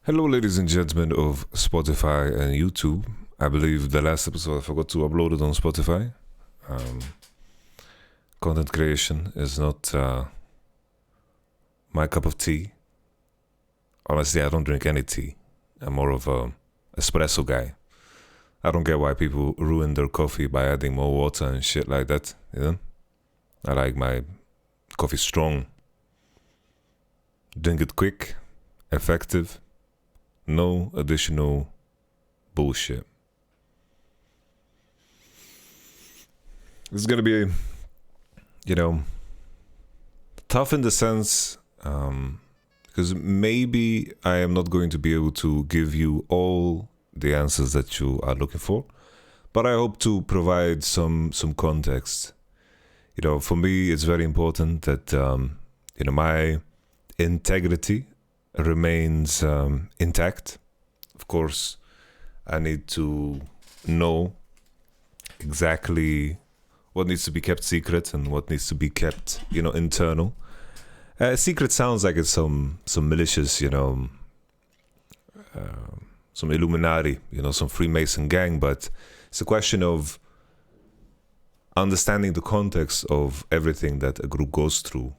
Hello, ladies and gentlemen of Spotify and YouTube. I believe the last episode I forgot to upload it on Spotify. Content creation is not my cup of tea. Honestly, I don't drink any tea. I'm more of a espresso guy. I don't get why people ruin their coffee by adding more water and shit like that, you know? I like my coffee strong. Drink it quick, effective, no additional bullshit. This is gonna be, tough in the sense, because maybe I am not going to be able to give you all the answers that you are looking for, but I hope to provide some context. For me, it's very important that my integrity remains intact. Of course, I need to know exactly what needs to be kept secret and what needs to be kept, internal. Secret sounds like it's some malicious, some Illuminati, some Freemason gang, but it's a question of understanding the context of everything that a group goes through,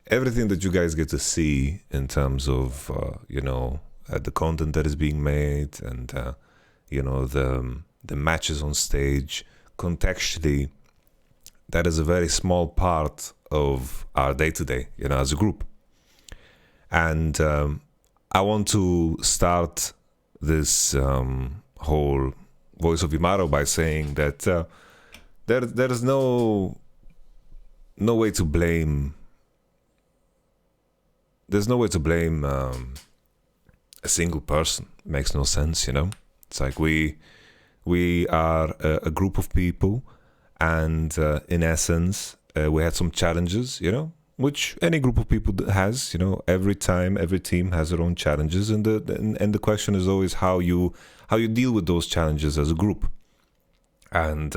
Everything that you guys get to see in terms of, the content that is being made and, the matches on stage, contextually, that is a very small part of our day-to-day, as a group. And I want to start this whole Voice of Yamato by saying that there is no way to blame. There's no way to blame a single person. It makes no sense, It's like we are a group of people, and in essence, we had some challenges, which any group of people has. Every team has their own challenges, and the question is always how you deal with those challenges as a group. And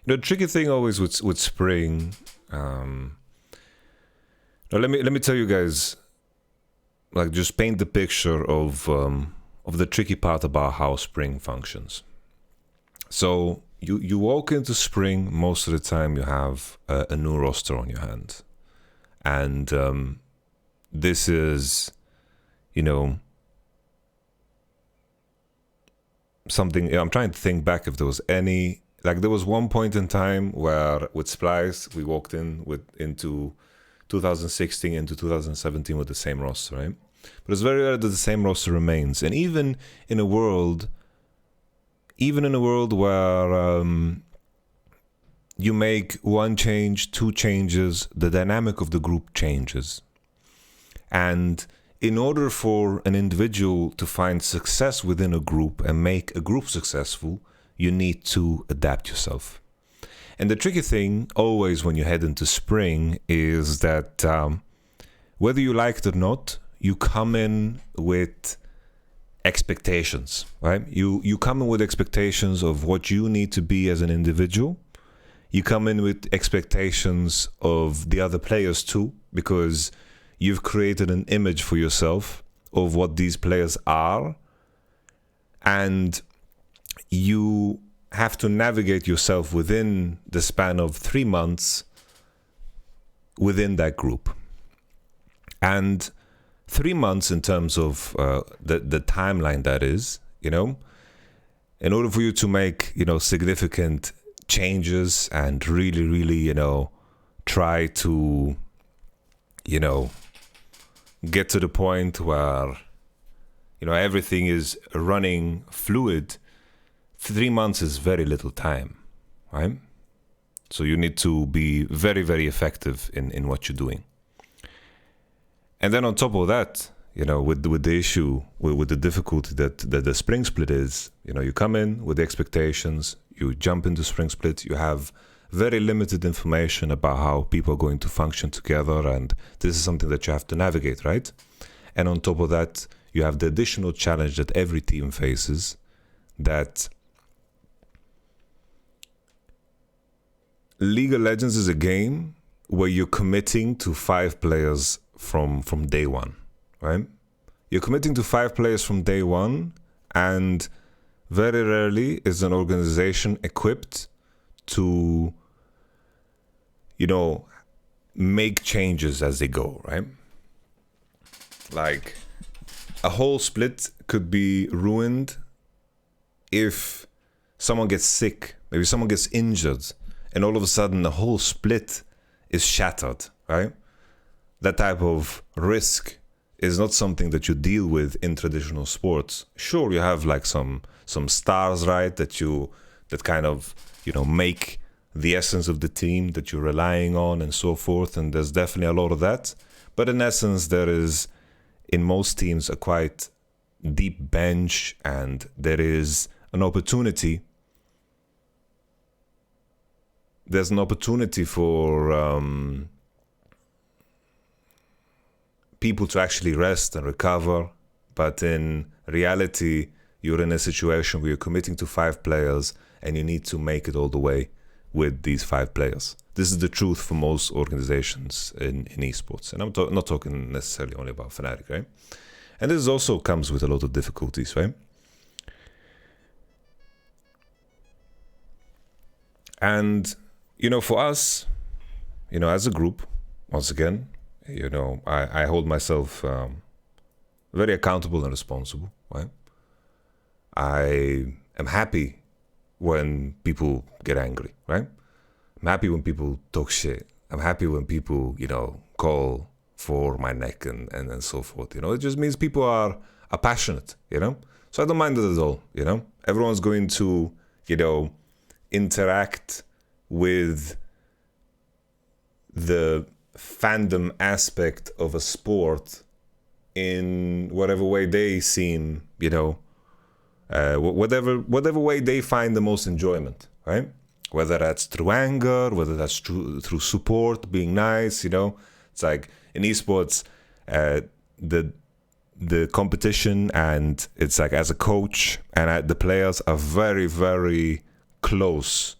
the tricky thing always with spring. Now let me tell you guys, just paint the picture of the tricky part about how spring functions. So you walk into spring, most of the time you have a new roster on your hand, and this is, something. I'm trying to think back if there was any. There was one point in time where with Splice we walked into 2016 into 2017 with the same roster, right? But it's very rare that the same roster remains. And even in a world where you make one change, two changes, the dynamic of the group changes. And in order for an individual to find success within a group and make a group successful, you need to adapt yourself. And the tricky thing always when you head into spring is that whether you like it or not, you come in with expectations, right? You come in with expectations of what you need to be as an individual. You come in with expectations of the other players too, because you've created an image for yourself of what these players are. And you have to navigate yourself within the span of 3 months within that group. And 3 months in terms of the timeline that is, in order for you to make, significant changes and really, try to, get to the point where, everything is running fluid. 3 months is very little time, right? So you need to be very, very effective in what you're doing. And then on top of that, with the issue, with the difficulty that the spring split is, you come in with the expectations, you jump into spring split, you have very limited information about how people are going to function together, and this is something that you have to navigate, right? And on top of that, you have the additional challenge that every team faces, that League of Legends is a game where you're committing to 5 players from day one, right? You're committing to 5 players from day one, and very rarely is an organization equipped to, make changes as they go, right? Like, a whole split could be ruined if someone gets sick, maybe someone gets injured, and all of a sudden the whole split is shattered, right? That type of risk is not something that you deal with in traditional sports. Sure, you have like some stars, right, that kind of, make the essence of the team that you're relying on and so forth, and there's definitely a lot of that. But in essence, there is, in most teams, a quite deep bench, and there is an opportunity. There's an opportunity for people to actually rest and recover, but in reality, you're in a situation where you're committing to 5 players and you need to make it all the way with these 5 players. This is the truth for most organizations in esports. And I'm not talking necessarily only about Fnatic, right? And this also comes with a lot of difficulties, right? And, for us, as a group, once again, I hold myself very accountable and responsible, right? I am happy when people get angry, right? I'm happy when people talk shit. I'm happy when people, call for my neck and so forth. It just means people are passionate, So I don't mind it at all, Everyone's going to, interact with the fandom aspect of a sport in whatever way they seem, whatever way they find the most enjoyment, right? Whether that's through anger, whether that's through support, being nice, It's like in esports, the competition, and it's like as a coach and the players are very, very close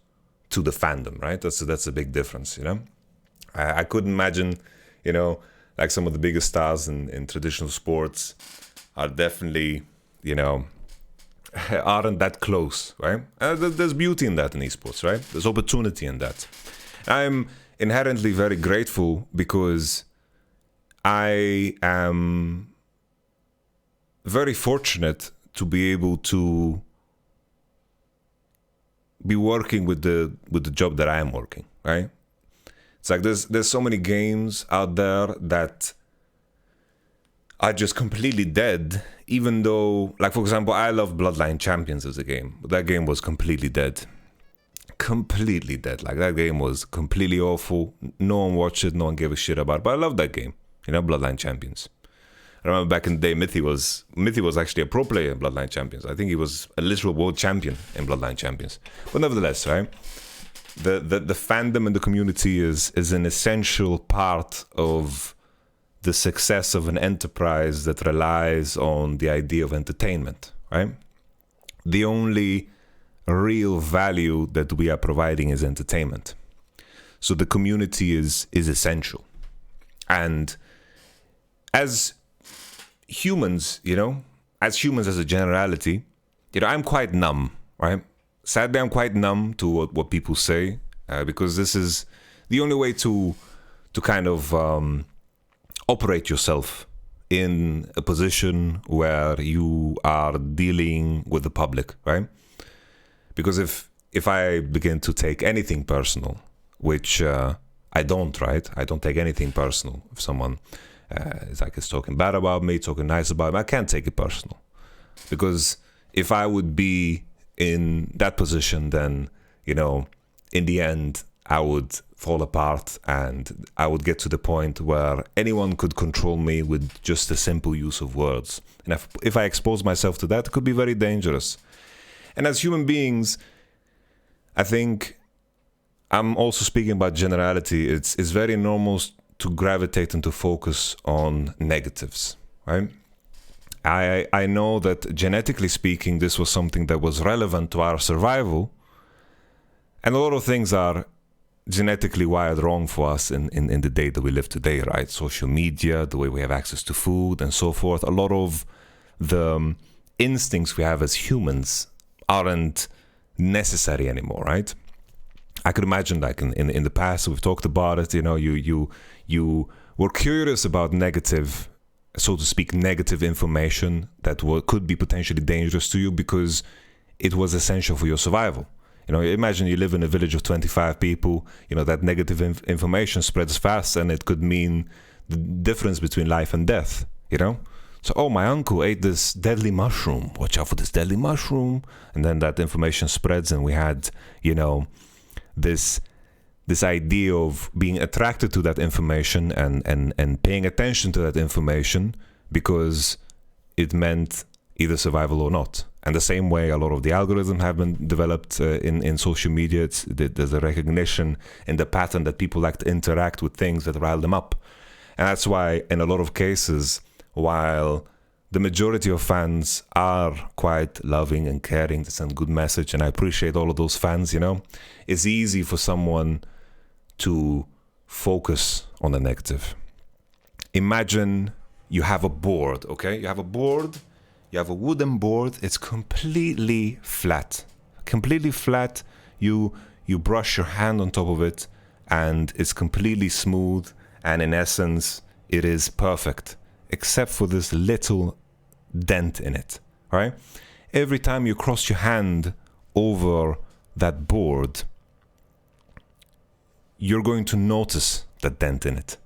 to the fandom, right? That's a big difference, I couldn't imagine, like some of the biggest stars in traditional sports are definitely, aren't that close, right? There's beauty in that in esports, right? There's opportunity in that. I'm inherently very grateful because I am very fortunate to be able to be working with the job that I am working, right? It's like there's so many games out there that are just completely dead, even though, like, for example, I love Bloodline Champions as a game, but that game was completely dead. Completely dead. Like, that game was completely awful. No one watched it, no one gave a shit about it, but I love that game, Bloodline Champions. I remember back in the day, Mebdi was actually a pro player in Bloodline Champions. I think he was a literal world champion in Bloodline Champions. But nevertheless, right? The fandom and the community is an essential part of the success of an enterprise that relies on the idea of entertainment, right? The only real value that we are providing is entertainment. So the community is essential. And as humans, as a generality, I'm quite numb, right? Sadly, I'm quite numb to what people say, because this is the only way to kind of operate yourself in a position where you are dealing with the public, right? Because if I begin to take anything personal, which I don't, right? I don't take anything personal. If someone is talking bad about me, talking nice about me, I can't take it personal. Because if I would be in that position, then, in the end, I would fall apart and I would get to the point where anyone could control me with just a simple use of words. And if I expose myself to that, it could be very dangerous. And as human beings, I think I'm also speaking about generality. It's very normal to gravitate and to focus on negatives, right? I know that genetically speaking, this was something that was relevant to our survival. And a lot of things are genetically wired wrong for us in the day that we live today, right? Social media, the way we have access to food and so forth. A lot of the instincts we have as humans aren't necessary anymore, right? I could imagine, like in the past, we've talked about it, you were curious about negative, so to speak, negative information that could be potentially dangerous to you because it was essential for your survival. Imagine you live in a village of 25 people, that negative information spreads fast and it could mean the difference between life and death, So, oh, my uncle ate this deadly mushroom. Watch out for this deadly mushroom. And then that information spreads and we had, this idea of being attracted to that information and paying attention to that information because it meant either survival or not. And the same way a lot of the algorithms have been developed in social media, there's a recognition in the pattern that people like to interact with things that rile them up. And that's why in a lot of cases, while the majority of fans are quite loving and caring to send good message, and I appreciate all of those fans, it's easy for someone to focus on the negative. Imagine you have a board, okay? You have a board, you have a wooden board, it's completely flat. Completely flat, you brush your hand on top of it, and it's completely smooth, and in essence, it is perfect, except for this little dent in it, right? Every time you cross your hand over that board, you're going to notice that dent in it.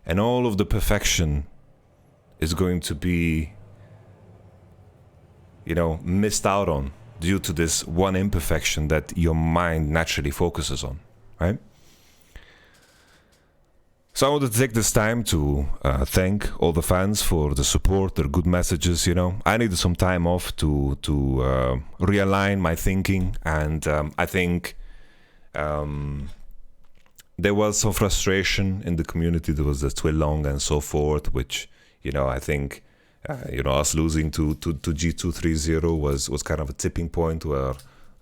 And all of the perfection is going to be, missed out on due to this one imperfection that your mind naturally focuses on, right? So I wanted to take this time to thank all the fans for the support, their good messages, I needed some time off to realign my thinking, and I think there was some frustration in the community. There was the Twilong and so forth, which, I think, us losing to G230 was kind of a tipping point where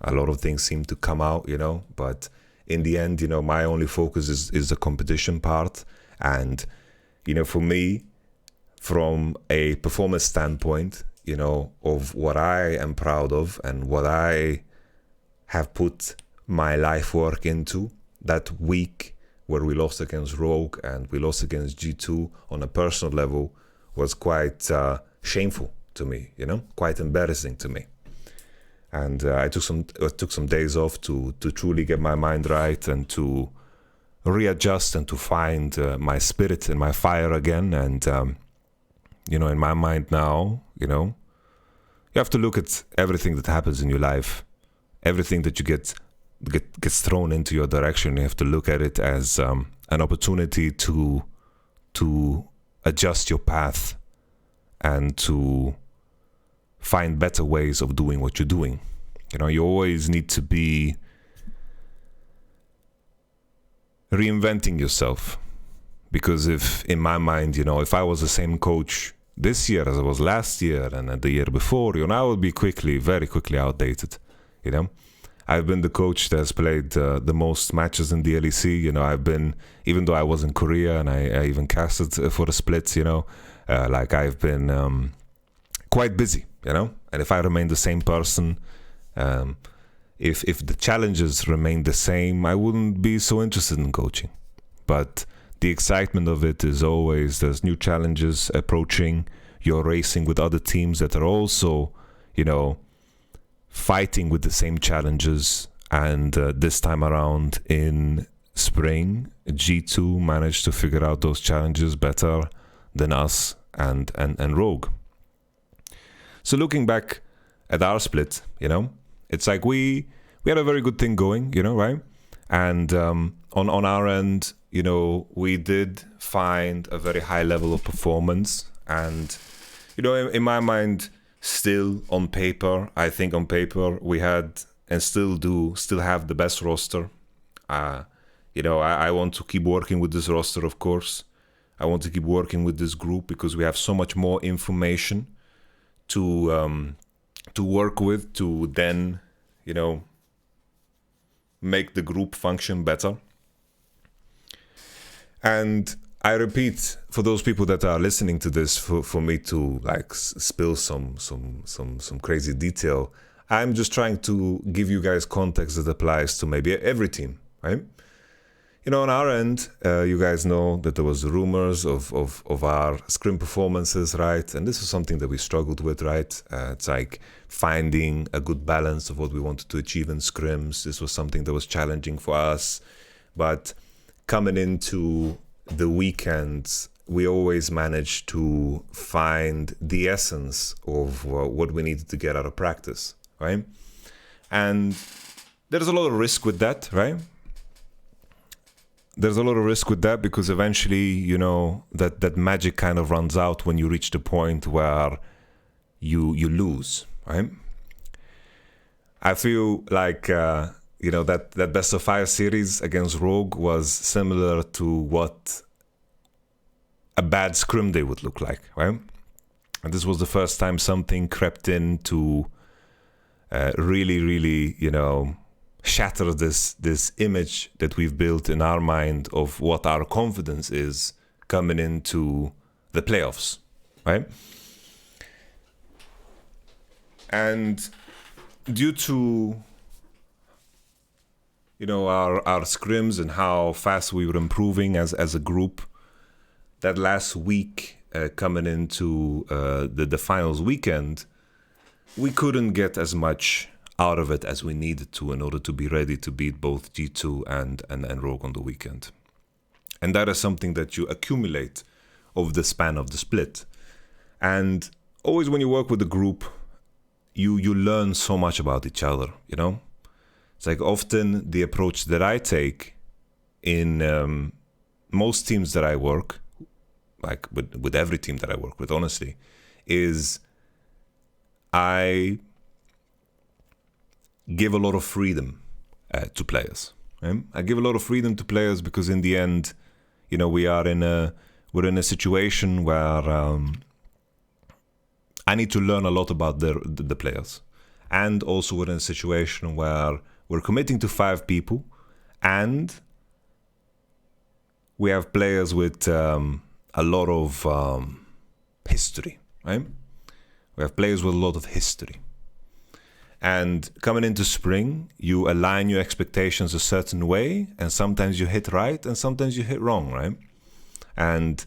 a lot of things seemed to come out, but in the end, my only focus is the competition part. And, for me, from a performance standpoint, of what I am proud of and what I have put my life work into, that week where we lost against Rogue and we lost against G2 on a personal level was quite shameful to me, quite embarrassing to me. And I took some days off to truly get my mind right and to readjust and to find my spirit and my fire again. And in my mind now, you have to look at everything that happens in your life, everything that you gets thrown into your direction. You have to look at it as an opportunity to adjust your path and to find better ways of doing what you're doing. You always need to be reinventing yourself, because if, in my mind, if I was the same coach this year as I was last year and the year before, I would be very quickly outdated. I've been the coach that's played the most matches in the LEC. I've been, even though I was in Korea and I even casted for the splits, I've been quite busy, and if I remain the same person, if the challenges remain the same, I wouldn't be so interested in coaching. But the excitement of it is always, there's new challenges approaching, you're racing with other teams that are also, fighting with the same challenges. And this time around in spring, G2 managed to figure out those challenges better than us and Rogue. So looking back at our split, it's like we had a very good thing going, right? And on our end, we did find a very high level of performance. And, in my mind, still on paper, I think on paper we had and still have the best roster. I want to keep working with this roster, of course. I want to keep working with this group because we have so much more information to work with, to then, make the group function better. And I repeat, for those people that are listening to this, for me to like spill some crazy detail, I'm just trying to give you guys context that applies to maybe every team, right? You know, on our end, you guys know that there was rumors of our scrim performances, right? And this is something that we struggled with, right? It's like finding a good balance of what we wanted to achieve in scrims. This was something that was challenging for us. But coming into the weekends, we always managed to find the essence of what we needed to get out of practice, right? And there's a lot of risk with that, right? There's a lot of risk with that because eventually, you know, that magic kind of runs out when you reach the point where you lose, right? I feel like, you know, that best of 5 series against Rogue was similar to what a bad scrim day would look like, right? And this was the first time something crept in to really, you know, shatter this image that we've built in our mind of what our confidence is coming into the playoffs, right? And due to, you know, our scrims and how fast we were improving as a group, that last week coming into the finals weekend, we couldn't get as much out of it as we needed to in order to be ready to beat both G2 and Rogue on the weekend. And that is something that you accumulate over the span of the split. And always when you work with a group, you learn so much about each other, you know? It's like often the approach that I take in most teams that I work, like with every team that I work with, honestly, is I give a lot of freedom to players. Right? I give a lot of freedom to players because in the end, you know, we're in a situation where I need to learn a lot about the players, and also we're in a situation where we're committing to 5 people, and we have players with a lot of history. Right? We have players with a lot of history. And coming into spring, you align your expectations a certain way, and sometimes you hit right, and sometimes you hit wrong, right? And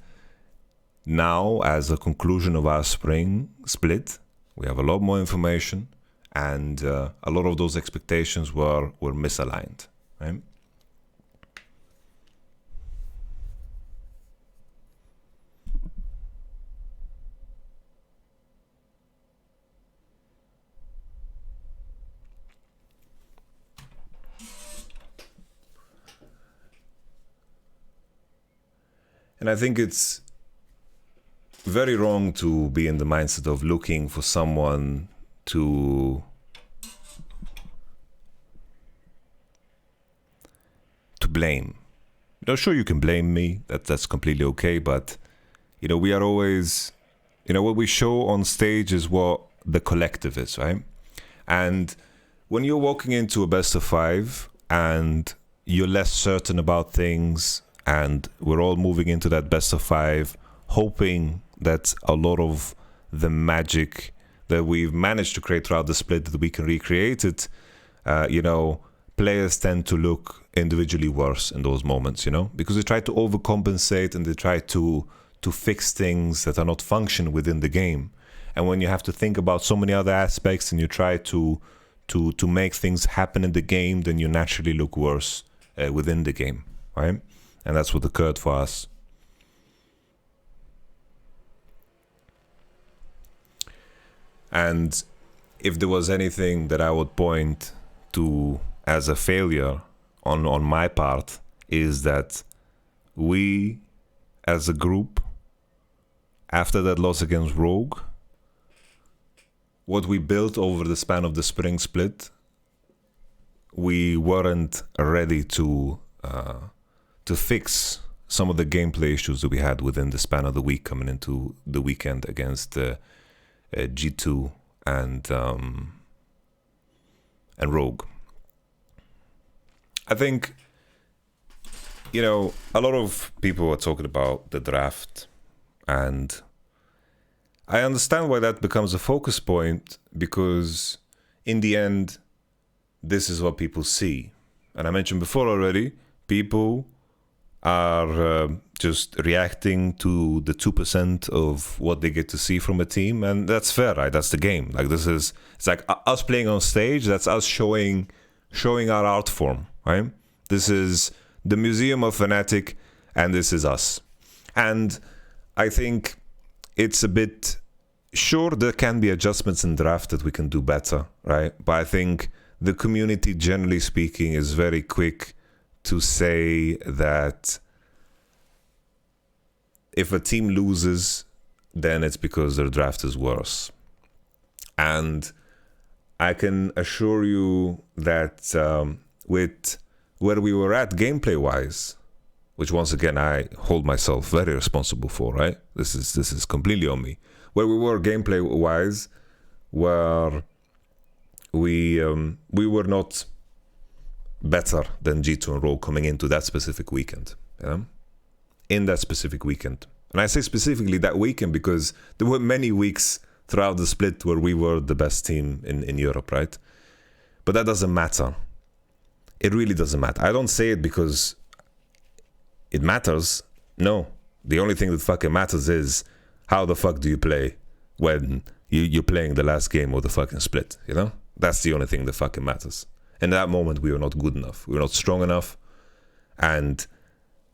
now, as a conclusion of our spring split, we have a lot more information, and a lot of those expectations were misaligned, right? And I think it's very wrong to be in the mindset of looking for someone to blame. You know, sure, you can blame me. That's completely okay. But, you know, we are always, you know, what we show on stage is what the collective is, right? And when you're walking into a best of 5 and you're less certain about things, and we're all moving into that best of 5, hoping that a lot of the magic that we've managed to create throughout the split, that we can recreate it, you know, players tend to look individually worse in those moments, you know, because they try to overcompensate and they try to fix things that are not functioning within the game. And when you have to think about so many other aspects and you try to make things happen in the game, then you naturally look worse within the game, right? And that's what occurred for us. And if there was anything that I would point to as a failure on my part, is that we, as a group, after that loss against Rogue, what we built over the span of the spring split, we weren't ready to fix some of the gameplay issues that we had within the span of the week coming into the weekend against G2 and Rogue. I think you know, a lot of people are talking about the draft, and I understand why that becomes a focus point, because in the end, this is what people see. And I mentioned before already, people are just reacting to the 2% of what they get to see from a team, and that's fair, right? That's the game. Like, it's like us playing on stage, that's us showing our art form, right? This is the museum of Fnatic, and this is us. And I think it's a bit, sure, there can be adjustments in draft that we can do better, right? But I think the community, generally speaking, is very quick to say that if a team loses, then it's because their draft is worse. And I can assure you that with where we were at gameplay-wise, which once again I hold myself very responsible for, right? This is completely on me. Where we were gameplay-wise, where we were not better than G2 and Rogue coming into that specific weekend. Yeah? In that specific weekend. And I say specifically that weekend because there were many weeks throughout the split where we were the best team in Europe, right? But that doesn't matter. It really doesn't matter. I don't say it because it matters. No. The only thing that fucking matters is how the fuck do you play when you're playing the last game of the fucking split, you know? That's the only thing that fucking matters. In that moment, we were not good enough. We were not strong enough. And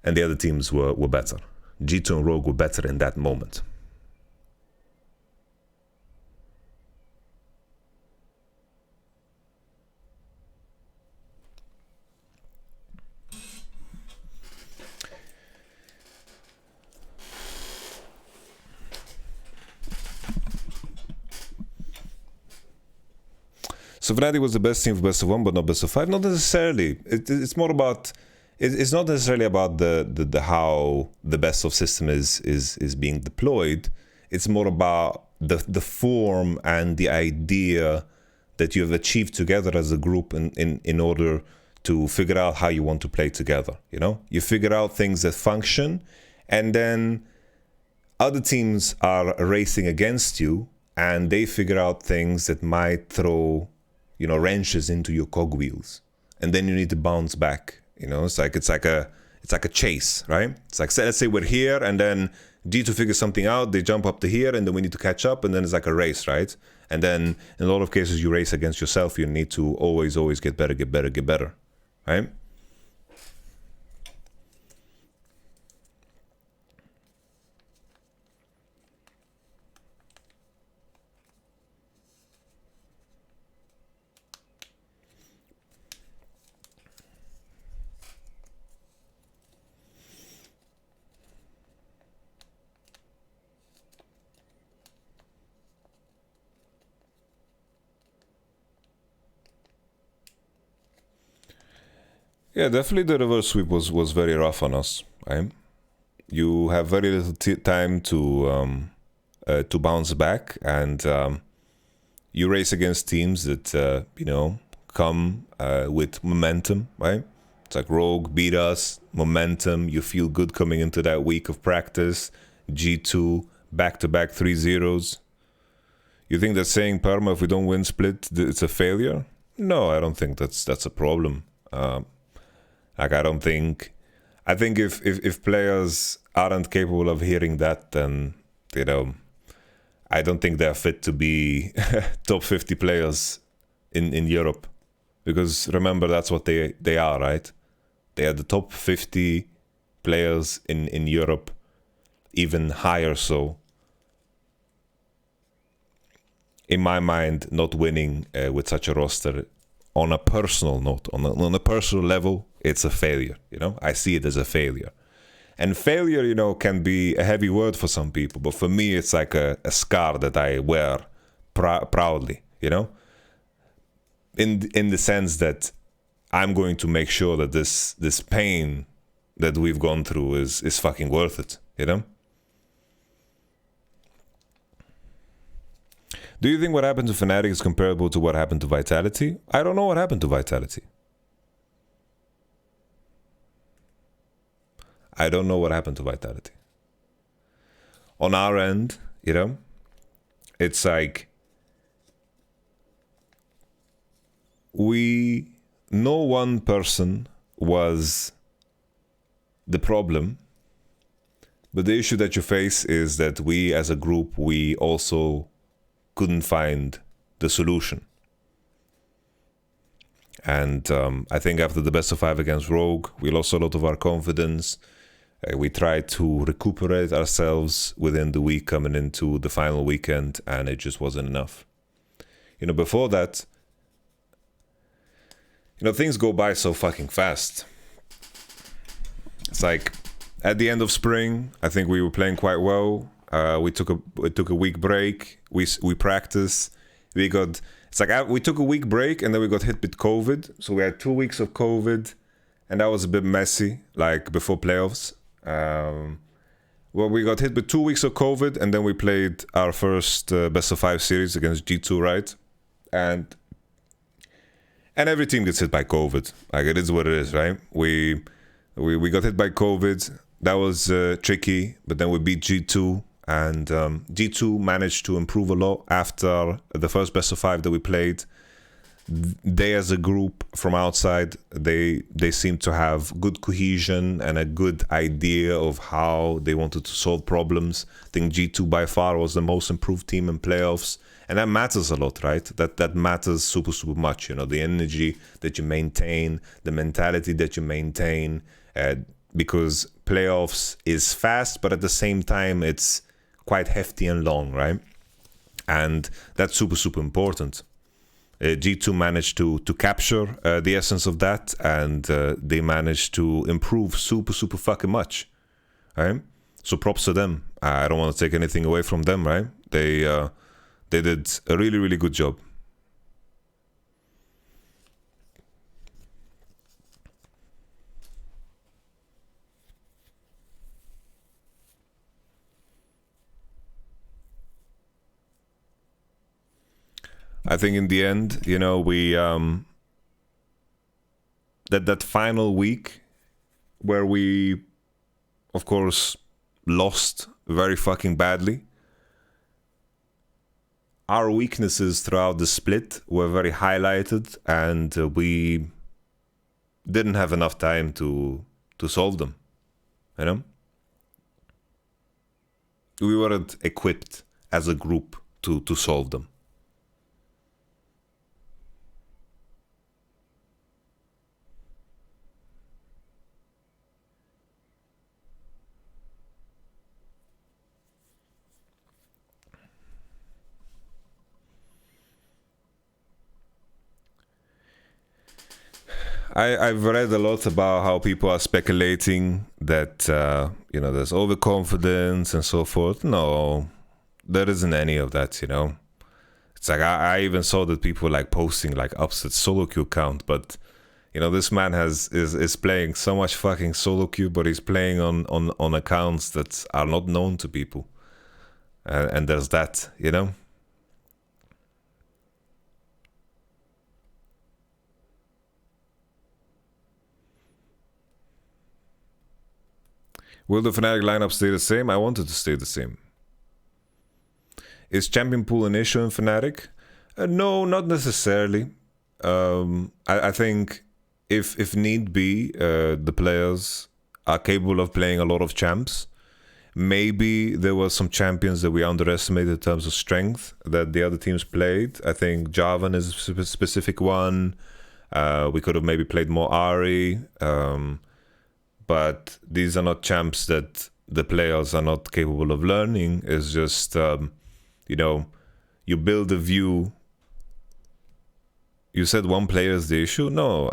the other teams were better. G2 and Rogue were better in that moment. So Fnatic was the best team for best of one, but not best of five. Not necessarily. It's more about. It's not necessarily about the how the best of system is being deployed. It's more about the form and the idea that you have achieved together as a group in order to figure out how you want to play together. You know, you figure out things that function, and then other teams are racing against you, and they figure out things that might throw, you know, wrenches into your cogwheels, and then you need to bounce back. You know, it's like a chase, right? It's like, let's say we're here, and then G2 figures something out, they jump up to here, and then we need to catch up, and then it's like a race, right? And then in a lot of cases you race against yourself. You need to always get better, right? Yeah, definitely the reverse sweep was very rough on us, right? You have very little time to bounce back, and you race against teams that you know, come with momentum, right? It's like Rogue beat us, momentum. You feel good coming into that week of practice. G2 back-to-back 3-0s. You think that saying Parma, if we don't win split, it's a failure? No, I don't think that's a problem. Like, I think if players aren't capable of hearing that, then, you know, I don't think they're fit to be top 50 players in Europe. Because remember, that's what they are, right? They are the top 50 players in Europe, even higher so. In my mind, not winning with such a roster on a personal note, on a personal level, it's a failure, you know? I see it as a failure. And failure, you know, can be a heavy word for some people, but for me, it's like a scar that I wear proudly, you know? In the sense that I'm going to make sure that this pain that we've gone through is fucking worth it, you know? Do you think what happened to Fnatic is comparable to what happened to Vitality? I don't know what happened to Vitality. I don't know what happened to Vitality. On our end, you know, it's like no one person was the problem, but the issue that you face is that we as a group, we also couldn't find the solution. And I think after the best of 5 against Rogue, we lost a lot of our confidence. We tried to recuperate ourselves within the week coming into the final weekend, and it just wasn't enough. You know, before that, you know, things go by so fucking fast. It's like at the end of spring, I think we were playing quite well. We took a week break. We practiced. We took a week break and then we got hit with COVID. So we had 2 weeks of COVID, and that was a bit messy. Like before playoffs. Well, we got hit with 2 weeks of COVID, and then we played our first best of 5 series against G2, right? And every team gets hit by COVID. Like, it is what it is, right? We got hit by COVID. That was tricky, but then we beat G2, and G2 managed to improve a lot after the first best of 5 that we played. They, as a group from outside, they seem to have good cohesion and a good idea of how they wanted to solve problems. I think G2 by far was the most improved team in playoffs, and that matters a lot, right? That matters super much. You know, the energy that you maintain, the mentality that you maintain, because playoffs is fast, but at the same time it's quite hefty and long, right? And that's super important. G2 managed to capture the essence of that, and they managed to improve super fucking much, right? So props to them. I don't want to take anything away from them, right? They did a really good job. I think in the end, you know, we that final week where we, of course, lost very fucking badly. Our weaknesses throughout the split were very highlighted, and we didn't have enough time to solve them. You know, we weren't equipped as a group to solve them. I've read a lot about how people are speculating that, you know, there's overconfidence and so forth. No, there isn't any of that, you know. It's like, I even saw that people like posting like upset solo queue count, but, you know, this man is playing so much fucking solo queue, but he's playing on accounts that are not known to people. And there's that, you know. Will the Fnatic lineup stay the same? I want it to stay the same. Is champion pool an issue in Fnatic? No, not necessarily. I think if need be, the players are capable of playing a lot of champs. Maybe there were some champions that we underestimated in terms of strength that the other teams played. I think Jarvan is a specific one. We could have maybe played more Ahri. But these are not champs that the players are not capable of learning. It's just, you know, you build a view. You said one player is the issue? No,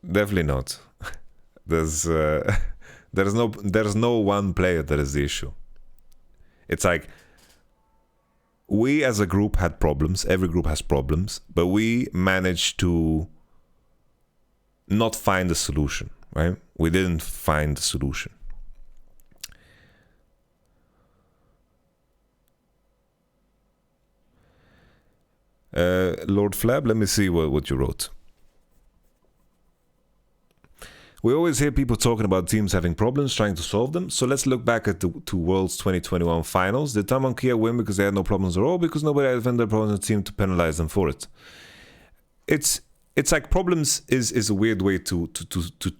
definitely not. There's no one player that is the issue. It's like, we as a group had problems. Every group has problems, but we managed to not find a solution, right? We didn't find the solution. Lord Flab, let me see what you wrote. We always hear people talking about teams having problems, trying to solve them. So let's look back at the two Worlds 2021 finals. Did Tam and Kia win because they had no problems at all? Because nobody had their problems in the team to penalize them for it. It's like problems is a weird way to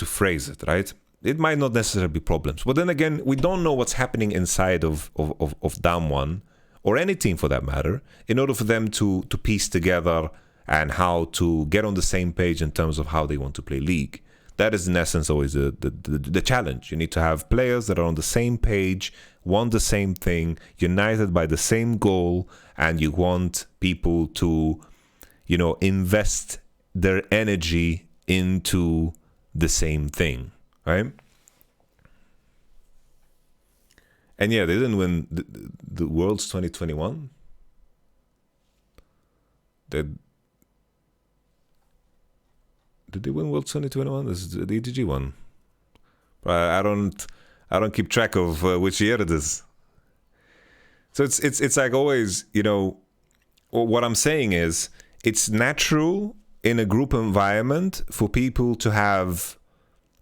phrase it, right? It might not necessarily be problems. But then again, we don't know what's happening inside of Damwon, or any team for that matter, in order for them to piece together and how to get on the same page in terms of how they want to play League. That is in essence always the challenge. You need to have players that are on the same page, want the same thing, united by the same goal, and you want people to, you know, invest their energy into the same thing, right? And yeah, they didn't win the Worlds 2021. Did they win Worlds 2021? This is the EDG one. I don't keep track of which year it is. So it's like always, you know, what I'm saying is it's natural in a group environment for people to have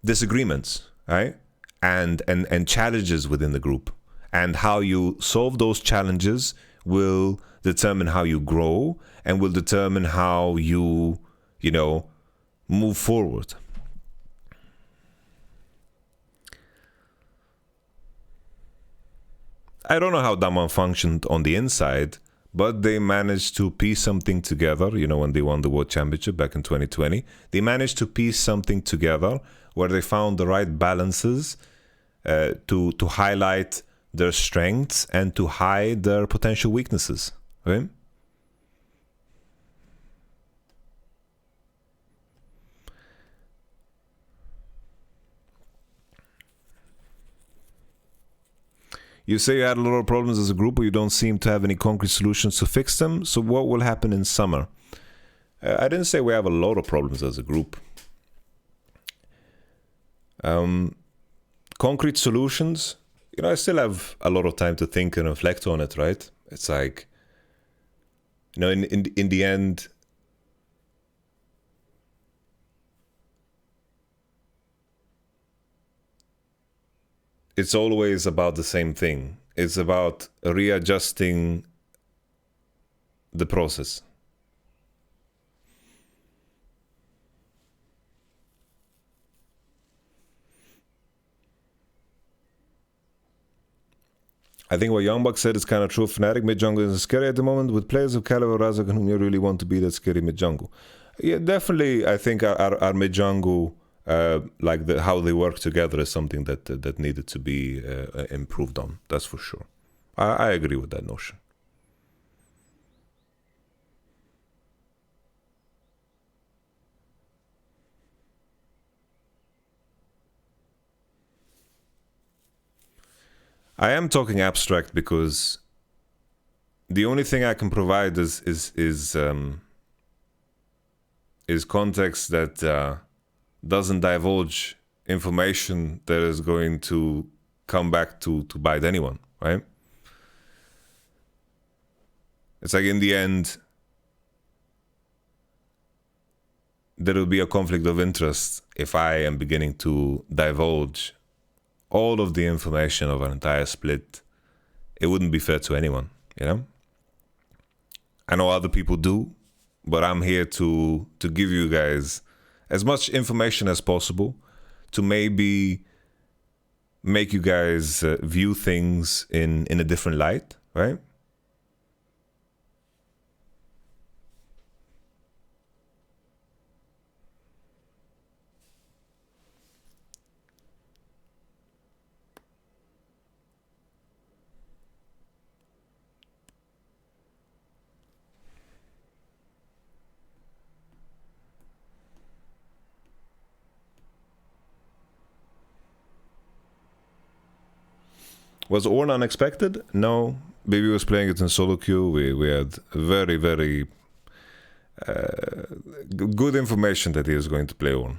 disagreements, right? And challenges within the group. And how you solve those challenges will determine how you grow and will determine how you know, move forward. I don't know how Damwon functioned on the inside, but they managed to piece something together, you know, when they won the World Championship back in 2020. They managed to piece something together where they found the right balances to highlight their strengths and to hide their potential weaknesses, right? You say you had a lot of problems as a group, but you don't seem to have any concrete solutions to fix them. So what will happen in summer? I didn't say we have a lot of problems as a group. Concrete solutions, you know, I still have a lot of time to think and reflect on it, right? It's like, you know, in the end, it's always about the same thing. It's about readjusting the process. I think what Youngbuck said is kind of true. Fnatic mid-jungle is scary at the moment with players of caliber ROCCAT whom you really want to be that scary mid-jungle. Yeah, definitely. I think our mid-jungle, like how they work together, is something that needed to be improved on. That's for sure. I agree with that notion. I am talking abstract because the only thing I can provide is context that doesn't divulge information that is going to come back to bite anyone, right? It's like in the end, there will be a conflict of interest if I am beginning to divulge all of the information of an entire split. It wouldn't be fair to anyone, you know? I know other people do, but I'm here to give you guys as much information as possible to maybe make you guys view things in a different light, right? Was Ornn unexpected? No. Baby was playing it in solo queue. We had very, very good information that he is going to play Ornn.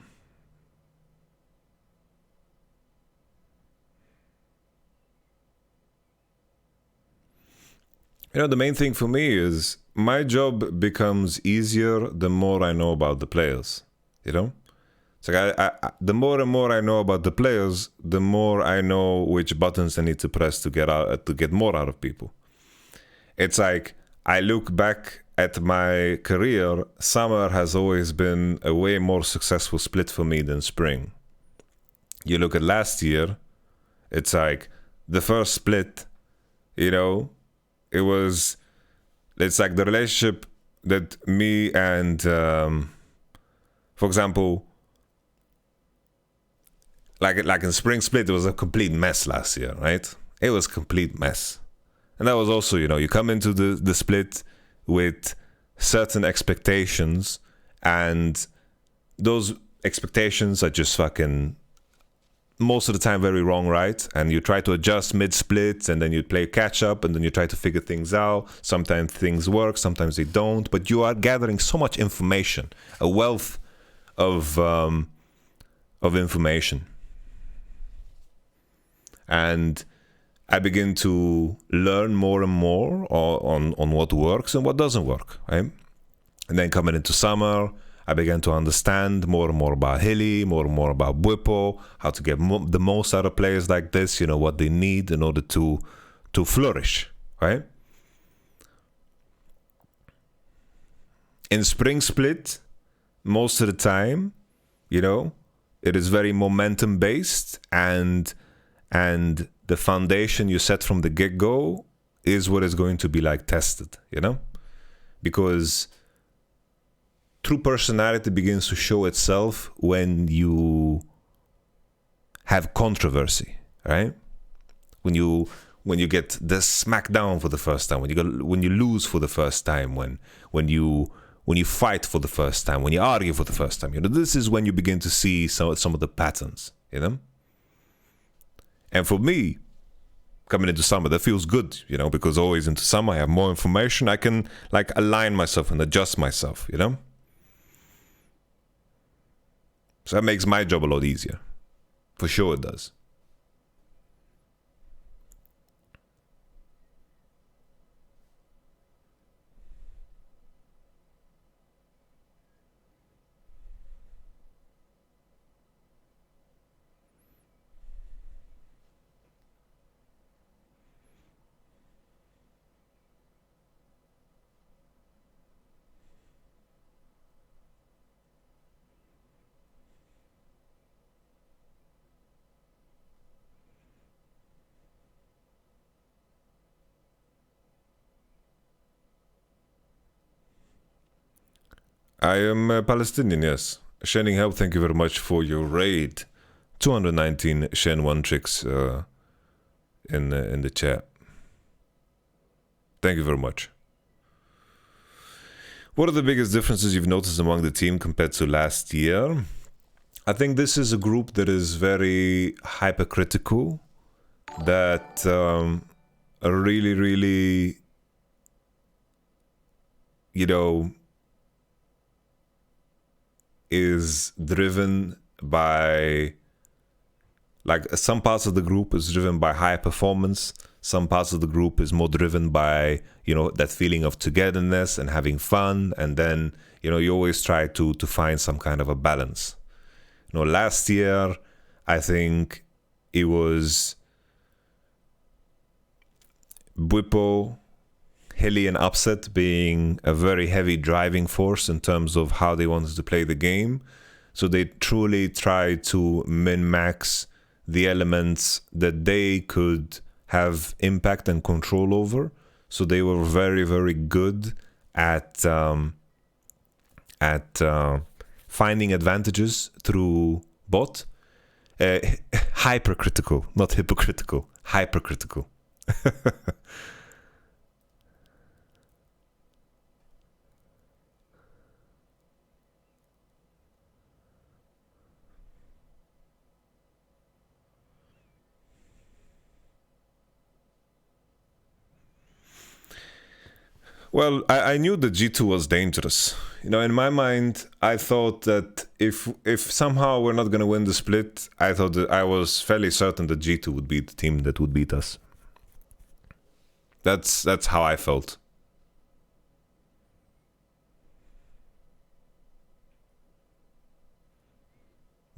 You know, the main thing for me is my job becomes easier the more I know about the players, you know? It's like the more and more I know about the players, the more I know which buttons I need to press to get more out of people. It's like I look back at my career, summer has always been a way more successful split for me than spring. You look at last year, it's like the first split, it's like the relationship that me and, for example, like in spring split, it was a complete mess last year, right? It was a complete mess. And that was also, you come into the split with certain expectations, and those expectations are just fucking most of the time very wrong, right? And you try to adjust mid-split, and then you play catch-up, and then you try to figure things out. Sometimes things work, sometimes they don't, but you are gathering so much information, a wealth of information. And I begin to learn more and more on what works and what doesn't work, right? And then coming into summer, I began to understand more and more about Hilly, more and more about Bwipo, how to get the most out of players like this, what they need in order to flourish, right? In spring split, most of the time, it is very momentum based, and the foundation you set from the get-go is what is going to be like tested, because true personality begins to show itself when you have controversy, right? When you get the smackdown for the first time, when you lose for the first time, when you fight for the first time, when you argue for the first time, this is when you begin to see some of the patterns, And for me, coming into summer, that feels good, because always into summer I have more information. I can align myself and adjust myself, So that makes my job a lot easier. For sure it does. I am Palestinian, yes. Shining Help, thank you very much for your raid. 219 Shen 1 tricks in the chat. Thank you very much. What are the biggest differences you've noticed among the team compared to last year? I think this is a group that is very hypercritical, that really, really, is driven by, some parts of the group is driven by high performance. Some parts of the group is more driven by, that feeling of togetherness and having fun. And then, you always try to find some kind of a balance. Last year, I think it was Bwipo, Hilly, and Upset being a very heavy driving force in terms of how they wanted to play the game. So they truly tried to min-max the elements that they could have impact and control over. So they were very, very good at finding advantages through bot. Hypercritical, not hypocritical. Hypercritical. Well, I knew that G2 was dangerous. In my mind, I thought that if somehow we're not going to win the split, I was fairly certain that G2 would be the team that would beat us. That's how I felt.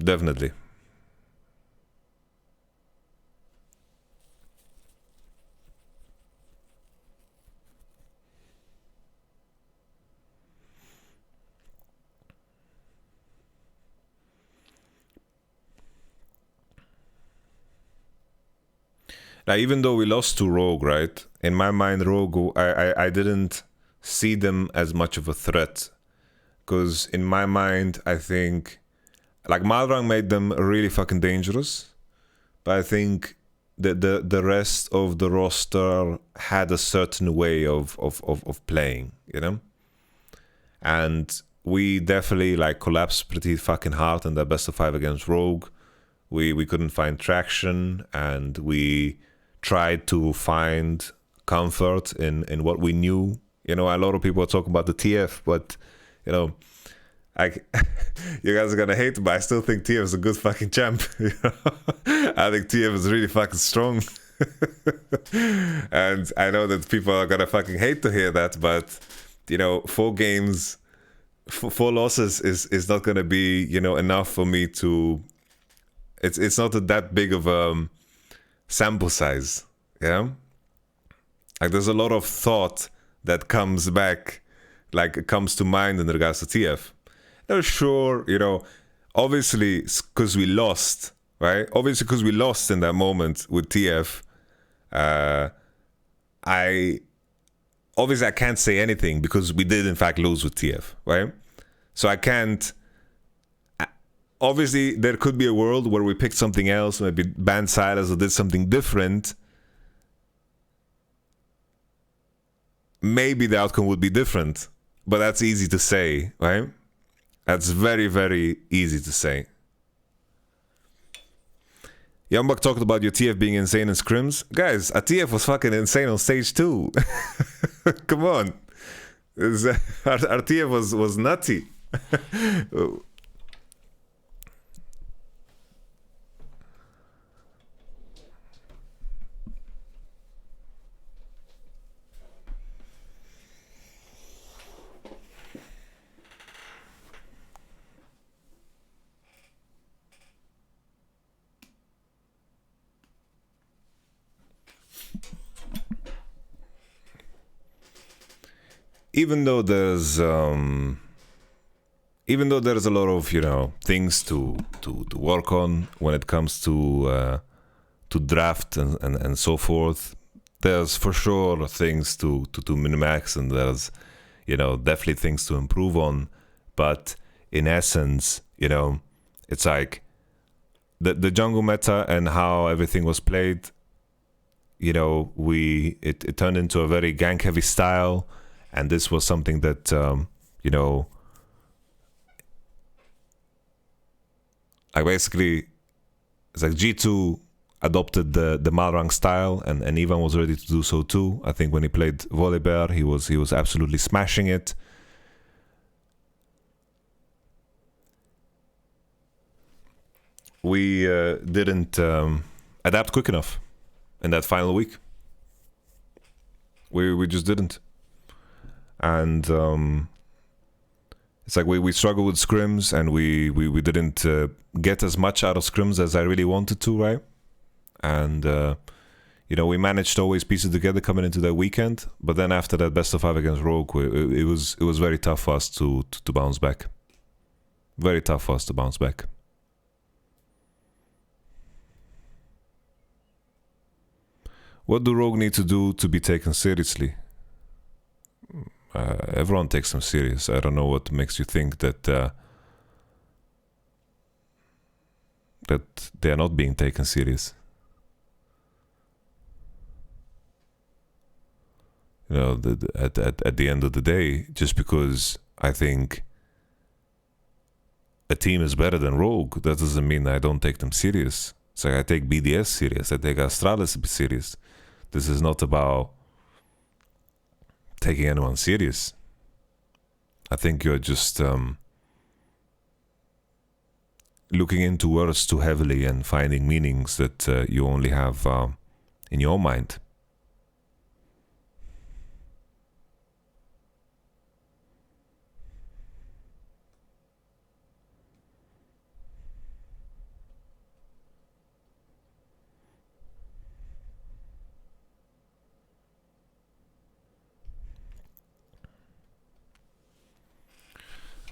definitely. Now, even though we lost to Rogue, right? In my mind, Rogue, I didn't see them as much of a threat. Because in my mind, I think, like, Malrang made them really fucking dangerous. But I think the rest of the roster had a certain way of playing, you know? And we definitely, like, collapsed pretty fucking hard in that best of 5 against Rogue. We couldn't find traction, and we tried to find comfort in what we knew. You know, a lot of people are talking about the TF, but, you know, you guys are gonna hate, but I still think TF is a good fucking champ. You know? I think TF is really fucking strong. And I know that people are gonna fucking hate to hear that, but, you know, 4 games, 4 losses is not gonna be, you know, enough for me to... It's not that big of a sample size, yeah? Like, there's a lot of thought that comes back, like, it comes to mind in regards to TF. Now, sure, you know, obviously, because we lost, right? Obviously, because we lost in that moment with TF, I can't say anything because we did, in fact, lose with TF, right? So I can't... Obviously, there could be a world where we picked something else, maybe banned Silas or did something different. Maybe the outcome would be different, but that's easy to say, right? That's very, very easy to say. Yambak talked about your TF being insane in scrims. Guys, a TF was fucking insane on stage 2. Come on. Our TF was nutty. Even though there's a lot of, you know, things to work on when it comes to draft and so forth, there's for sure things to minimax, and there's, you know, definitely things to improve on. But in essence, you know, it's like the jungle meta and how everything was played, you know, it turned into a very gank heavy style. And this was something that, you know, like, basically, it's like G2 adopted the Malrang style, and Ivan was ready to do so too. I think when he played Volibear, he was absolutely smashing it. We didn't adapt quick enough in that final week. We just didn't. And it's like we struggled with scrims, and we didn't get as much out of scrims as I really wanted to, right? And you know, we managed to always piece it together coming into that weekend, but then after that best of 5 against Rogue, it was very tough for us to bounce back. Very tough for us to bounce back. What do Rogue need to do to be taken seriously? Everyone takes them serious. I don't know what makes you think that that they are not being taken serious. You know, at the end of the day, just because I think a team is better than Rogue, that doesn't mean I don't take them serious. It's like I take BDS serious, I take Astralis serious. This is not about taking anyone serious. I think you're just looking into words too heavily and finding meanings that you only have in your mind.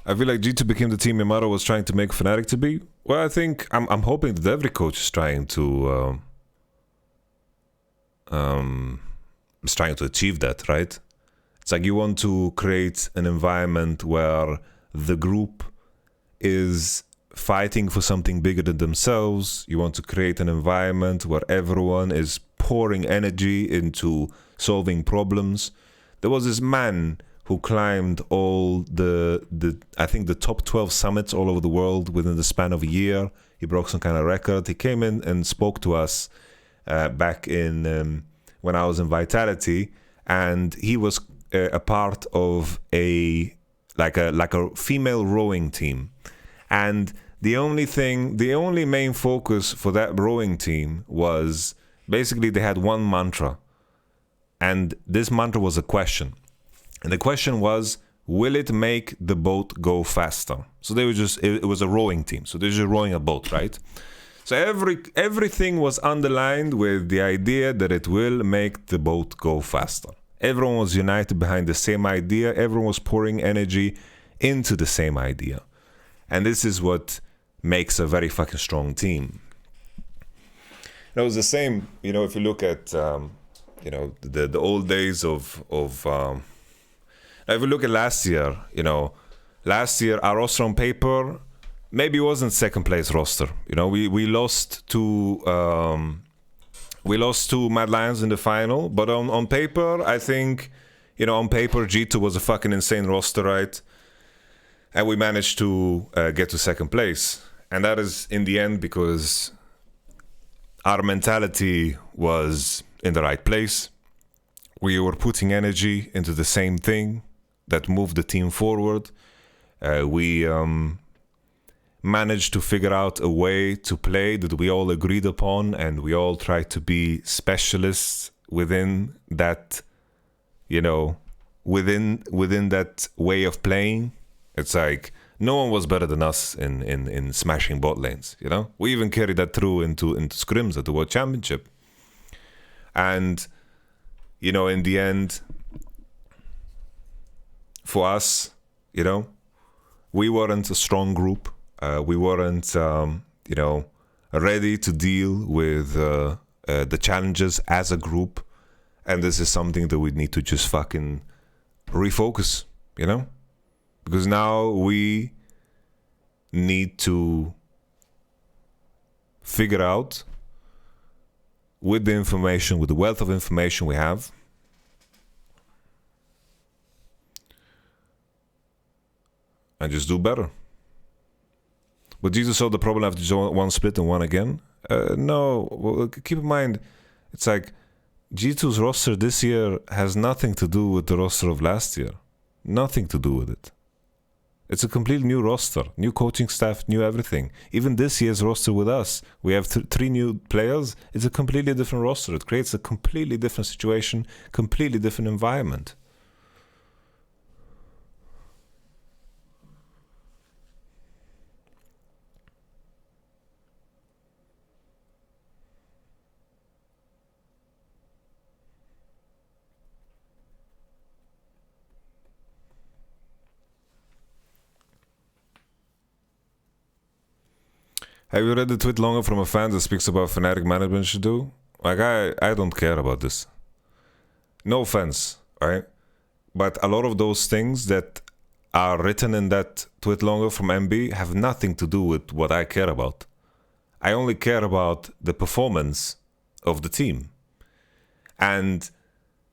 I feel like G2 became the team Yamato was trying to make Fnatic to be. Well, I think I'm hoping that every coach is trying to achieve that, right? It's like you want to create an environment where the group is fighting for something bigger than themselves. You want to create an environment where everyone is pouring energy into solving problems. There was this man who climbed all the I think the top 12 summits all over the world within the span of a year. He broke some kind of record. He came in and spoke to us back in when I was in Vitality, and he was a part of a female rowing team. And the only main focus for that rowing team was basically they had one mantra. And this mantra was a question. And the question was, will it make the boat go faster? So they were it was a rowing team. So they're just rowing a boat, right? So everything was underlined with the idea that it will make the boat go faster. Everyone was united behind the same idea. Everyone was pouring energy into the same idea. And this is what makes a very fucking strong team. It was the same, if you look at, the old days of if you look at last year, our roster on paper maybe wasn't second place roster. We lost to Mad Lions in the final, but on paper, I think, on paper, G2 was a fucking insane roster, right? And we managed to get to second place. And that is in the end because our mentality was in the right place. We were putting energy into the same thing that moved the team forward. We managed to figure out a way to play that we all agreed upon, and we all tried to be specialists within that, within that way of playing. It's like no one was better than us in smashing bot lanes, We even carried that through into scrims at the World Championship. And, in the end, for us, we weren't a strong group. We weren't, ready to deal with the challenges as a group. And this is something that we need to just fucking refocus, Because now we need to figure out, with the information, with the wealth of information we have, and just do better. But Jesus solved the problem after just one split and one again? No, well, keep in mind, it's like G2's roster this year has nothing to do with the roster of last year. Nothing to do with it. It's a completely new roster, new coaching staff, new everything. Even this year's roster with us, we have three new players. It's a completely different roster. It creates a completely different situation, completely different environment. Have you read the tweet longer from a fan that speaks about Fnatic management should do? Like, I don't care about this. No offense, right? But a lot of those things that are written in that tweet longer from MB have nothing to do with what I care about. I only care about the performance of the team. And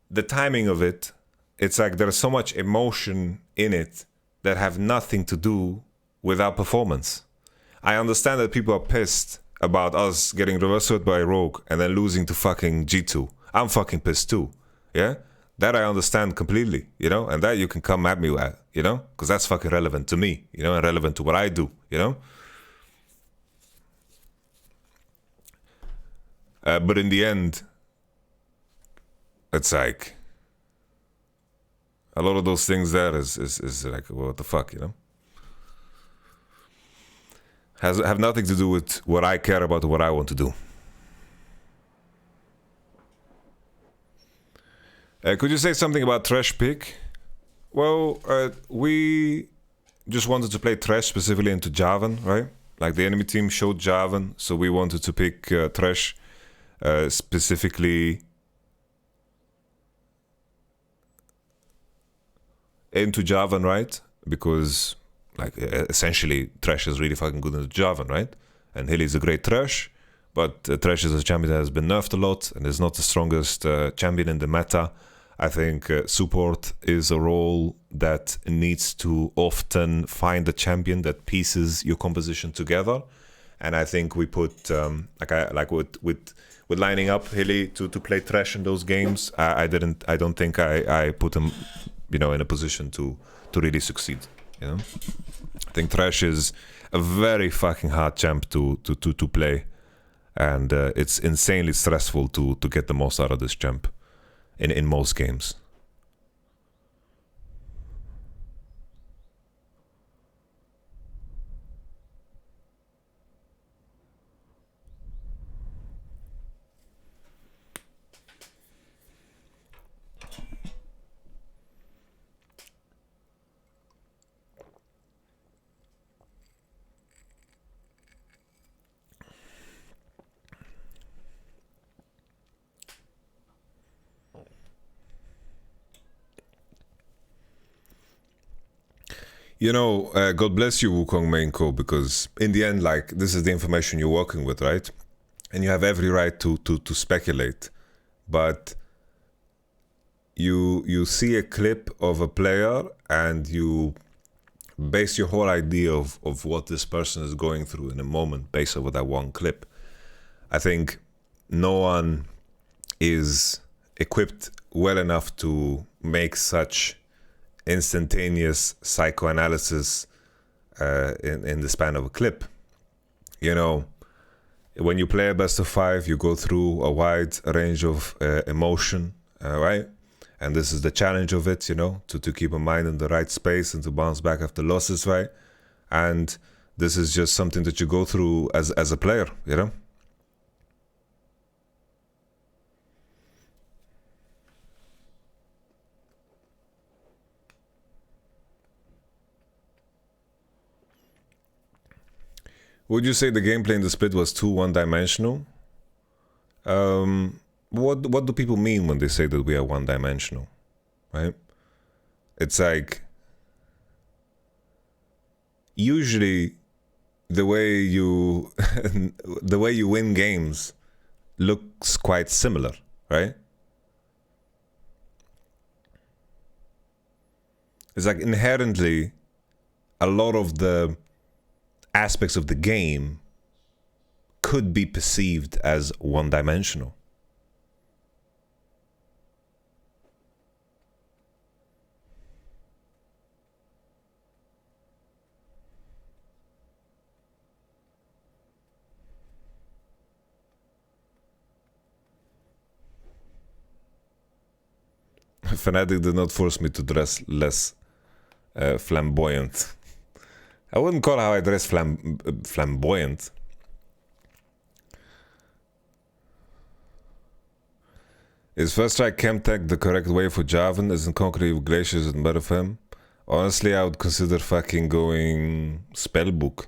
the timing of it, it's like there's so much emotion in it that have nothing to do with our performance. I understand that people are pissed about us getting reversed by Rogue and then losing to fucking G2. I'm fucking pissed too, yeah? That I understand completely, and that you can come at me with, because that's fucking relevant to me, and relevant to what I do, But in the end, it's like, a lot of those things there is like, what the fuck, have nothing to do with what I care about or what I want to do. Could you say something about Trash Pick? Well, we just wanted to play Thresh specifically into Jarvan, right? Like the enemy team showed Jarvan, so we wanted to pick Thresh specifically into Jarvan, right? Because like essentially Thresh is really fucking good into Jarvan, right? And Hilly is a great Thresh, but Thresh is a champion that has been nerfed a lot and is not the strongest champion in the meta. I think support is a role that needs to often find a champion that pieces your composition together, and I think we put with lining up Hilly to play Thresh in those games. I don't think I put him, in a position to really succeed. I think Thresh is a very fucking hard champ to play, and it's insanely stressful to get the most out of this champ in most games. God bless you, Wukong Mainko, because in the end, like, this is the information you're working with, right? And you have every right to speculate. But you see a clip of a player and you base your whole idea of what this person is going through in a moment based over that one clip. I think no one is equipped well enough to make such instantaneous psychoanalysis in the span of a clip. When you play a best of 5, you go through a wide range of emotion, right? And this is the challenge of it, to keep a mind in the right space and to bounce back after losses, right? And this is just something that you go through as a player, Would you say the gameplay in the split was too one-dimensional? What do people mean when they say that we are one-dimensional, right? It's like, usually the way you win games looks quite similar, right? It's like inherently a lot of the aspects of the game could be perceived as one-dimensional. Fnatic did not force me to dress less flamboyant. I wouldn't call how I dress flamboyant. Is first strike chem tech the correct way for Jarvan? Isn't concrete with glaciers and better for him? Honestly, I would consider fucking going spellbook.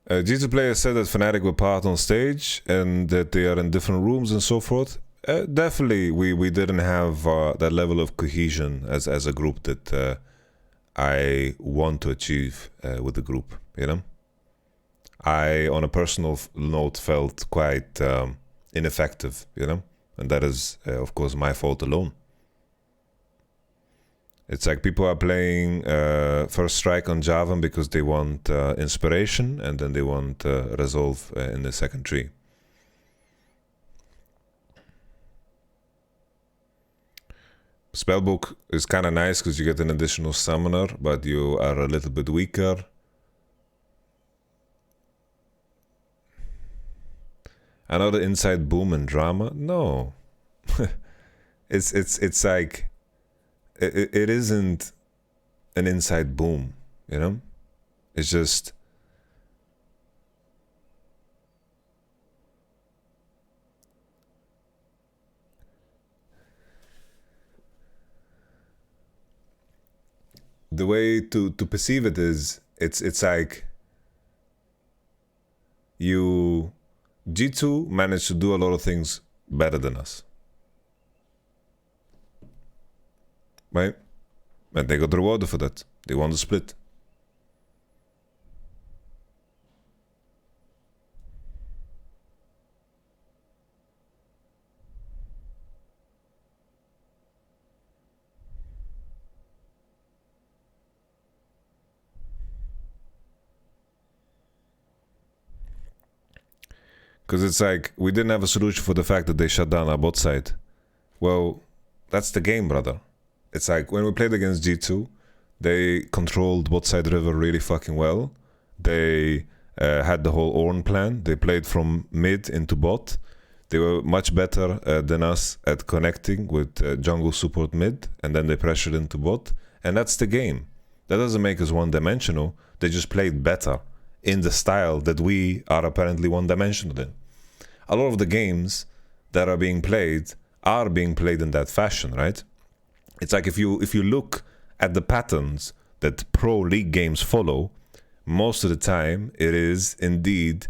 G2 players said that Fnatic were part on stage and that they are in different rooms and so forth. Definitely, we didn't have that level of cohesion as a group that I want to achieve with the group, I, on a personal note, felt quite ineffective, and that is, of course, my fault alone. It's like people are playing First Strike on Jarvan because they want inspiration, and then they want resolve in the second tree. Spellbook is kind of nice because you get an additional summoner, but you are a little bit weaker. Another inside boom and drama? No. It's like it isn't an inside boom, you know? It's just the way to perceive it is it's like you G2 managed to do a lot of things better than us. Right? And they got rewarded for that. They won the split. Because it's like, we didn't have a solution for the fact that they shut down our bot side. Well, that's the game, brother. It's like, when we played against G2, they controlled bot side river really fucking well. They had the whole Ornn plan. They played from mid into bot. They were much better than us at connecting with jungle support mid, and then they pressured into bot. And that's the game. That doesn't make us one-dimensional. They just played better in the style that we are apparently one-dimensional in. A lot of the games that are being played in that fashion, right? It's like if you look at the patterns that pro league games follow, most of the time it is indeed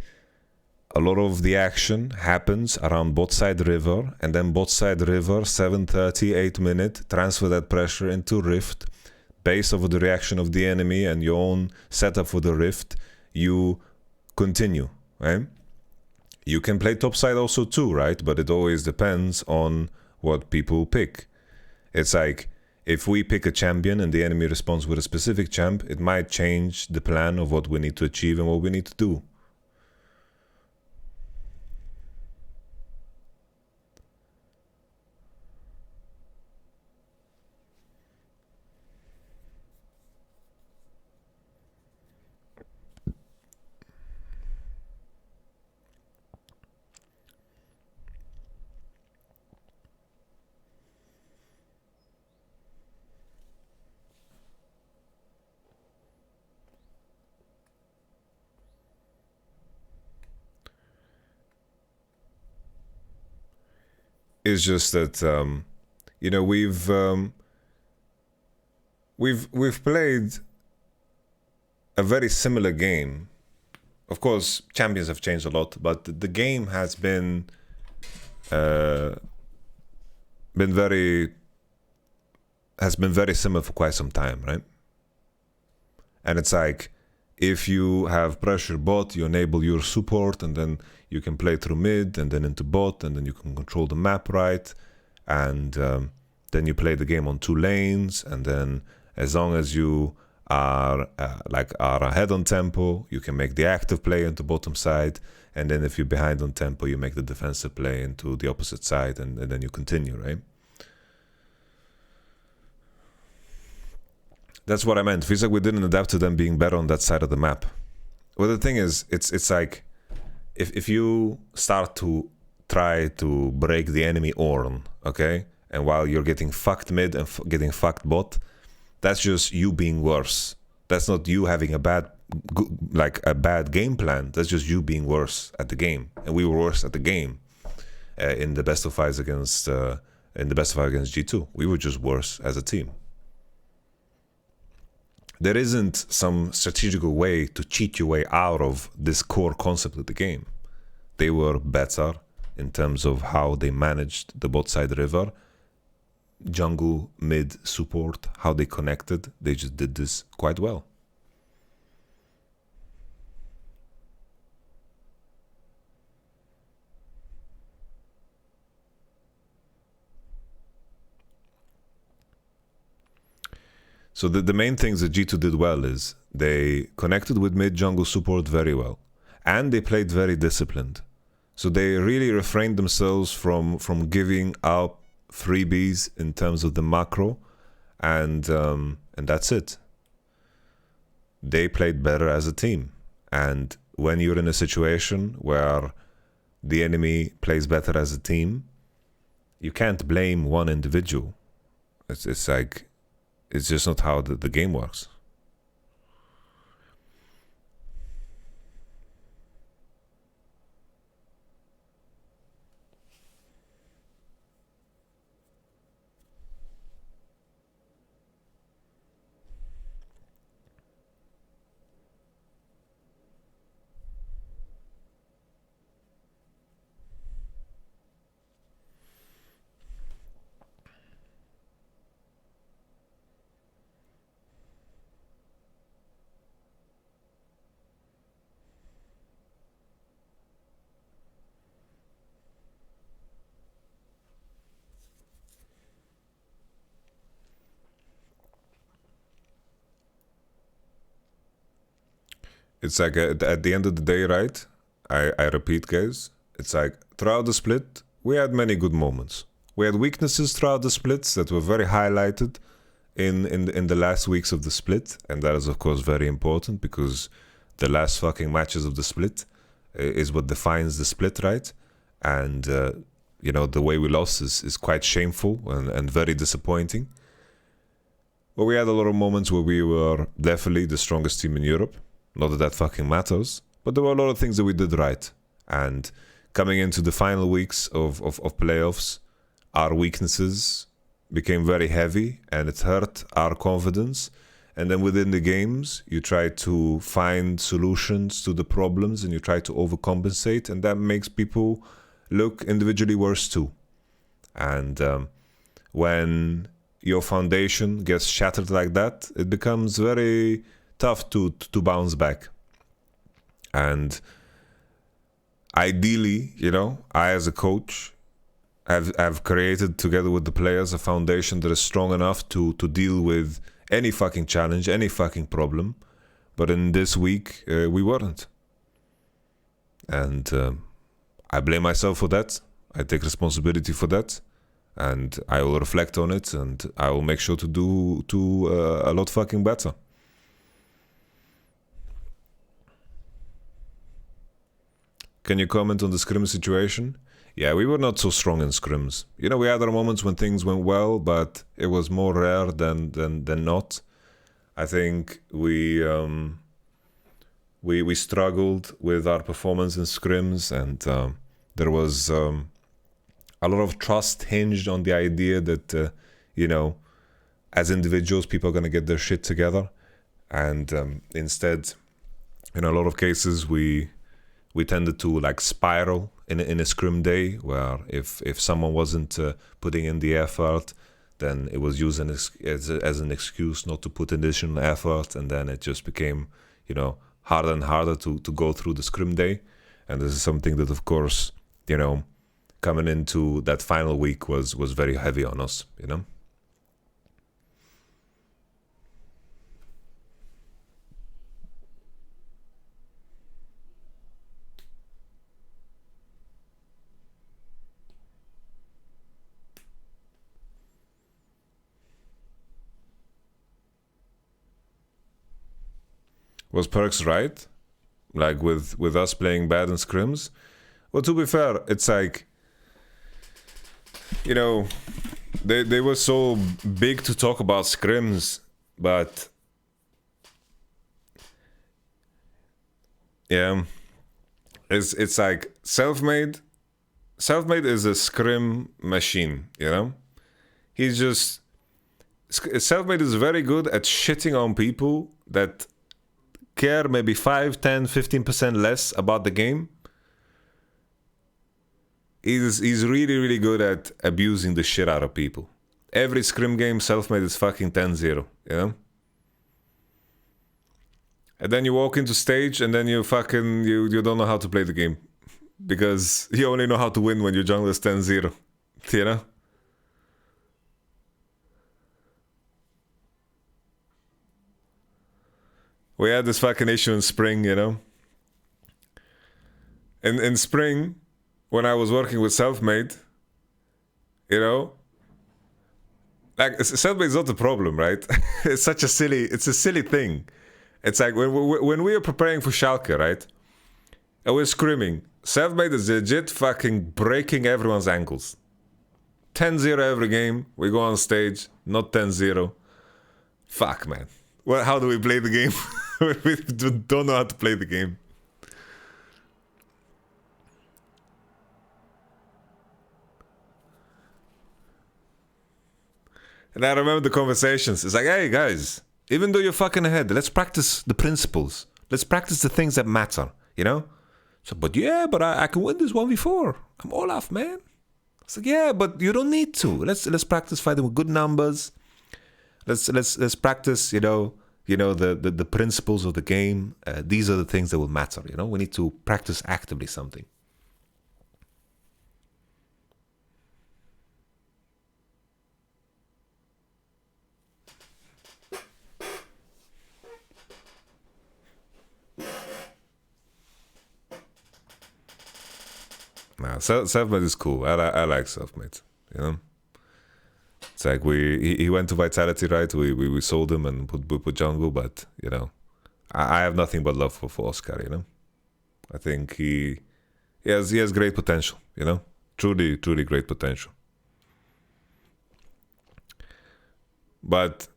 a lot of the action happens around bot side river, and then bot side river 7:30, 8 minute, transfer that pressure into rift, based over the reaction of the enemy and your own setup for the rift, you continue, right? You can play topside also too, right? But it always depends on what people pick. It's like, if we pick a champion and the enemy responds with a specific champ, it might change the plan of what we need to achieve and what we need to do. It's just that we've played a very similar game. Of course, champions have changed a lot, but the game has been very similar for quite some time, right? And it's like, if you have pressure bot, you enable your support, and then you can play through mid and then into bot, and then you can control the map right, and then you play the game on 2 lanes, and then as long as you are ahead on tempo, you can make the active play into bottom side, and then if you're behind on tempo, you make the defensive play into the opposite side, and then you continue, right? That's what I meant. Feels like we didn't adapt to them being better on that side of the map. Well, the thing is, it's like, if you start to try to break the enemy Ornn, okay, and while you're getting fucked mid and getting fucked bot, that's just you being worse. That's not you having a bad game plan. That's just you being worse at the game, and we were worse at the game in the best of fives against G2. We were just worse as a team. There isn't some strategical way to cheat your way out of this core concept of the game. They were better in terms of how they managed the bot side river, jungle, mid, support, how they connected. They just did this quite well. So the main things that G2 did well is they connected with mid jungle support very well, and they played very disciplined. So they really refrained themselves from giving up freebies in terms of the macro, and that's it. They played better as a team, and when you're in a situation where the enemy plays better as a team, you can't blame one individual. It's like, it's just not how the game works. It's like at the end of the day, right? I repeat, guys. It's like throughout the split, we had many good moments. We had weaknesses throughout the splits that were very highlighted in the last weeks of the split, and that is of course very important because the last fucking matches of the split is what defines the split, right? And the way we lost is quite shameful and very disappointing. But we had a lot of moments where we were definitely the strongest team in Europe. Not that that fucking matters, but there were a lot of things that we did right. And coming into the final weeks of playoffs, our weaknesses became very heavy and it hurt our confidence. And then within the games, you try to find solutions to the problems and you try to overcompensate, and that makes people look individually worse too. And when your foundation gets shattered like that, it becomes very tough to bounce back. And ideally, I as a coach have created together with the players a foundation that is strong enough to deal with any fucking challenge, any fucking problem. But in this week, we weren't. And I blame myself for that. I take responsibility for that. And I will reflect on it and I will make sure to do a lot fucking better. Can you comment on the scrim situation? Yeah, we were not so strong in scrims. We had our moments when things went well, but it was more rare than not. I think we struggled with our performance in scrims, and there was a lot of trust hinged on the idea that as individuals, people are going to get their shit together, and instead, in a lot of cases, we tended to spiral in a scrim day, where if someone wasn't putting in the effort, then it was used as an excuse not to put additional effort, and then it just became harder and harder to go through the scrim day. And this is something that, of course, coming into that final week was very heavy on us. Was Perks right? With us playing bad in scrims? Well, to be fair, it's like, they were so big to talk about scrims, but yeah, it's like Selfmade is a scrim machine, He's just, Selfmade is very good at shitting on people that care maybe 5, 10, 15% less about the game. He's really, really good at abusing the shit out of people. Every scrim game, Selfmade is fucking 10-0, And then you walk into stage and then you fucking, you don't know how to play the game. Because you only know how to win when your jungle is 10-0, We had this fucking issue in spring, In spring, when I was working with Selfmade, Selfmade is not the problem, right? It's a silly thing. It's like when we were preparing for Schalke, right? And we're screaming. Selfmade is legit fucking breaking everyone's ankles. 10-0 every game. We go on stage, not 10-0. Fuck, man. Well, how do we play the game? We don't know how to play the game. And I remember the conversations. It's like, hey, guys, even though you're fucking ahead, let's practice the principles. Let's practice the things that matter, you know? So, but yeah, but I can win this 1v4. I'm Olaf, man. It's like, yeah, but you don't need to. Let's practice fighting with good numbers. Let's practice, you know the principles of the game. These are the things that will matter, you know? We need to practice actively something. Nah, self-made is cool. I like self-made, you know? It's like he went to Vitality, right? We sold him and put jungle, but, you know, I have nothing but love for ROCCAT, you know? I think he has great potential, you know? Truly great potential. But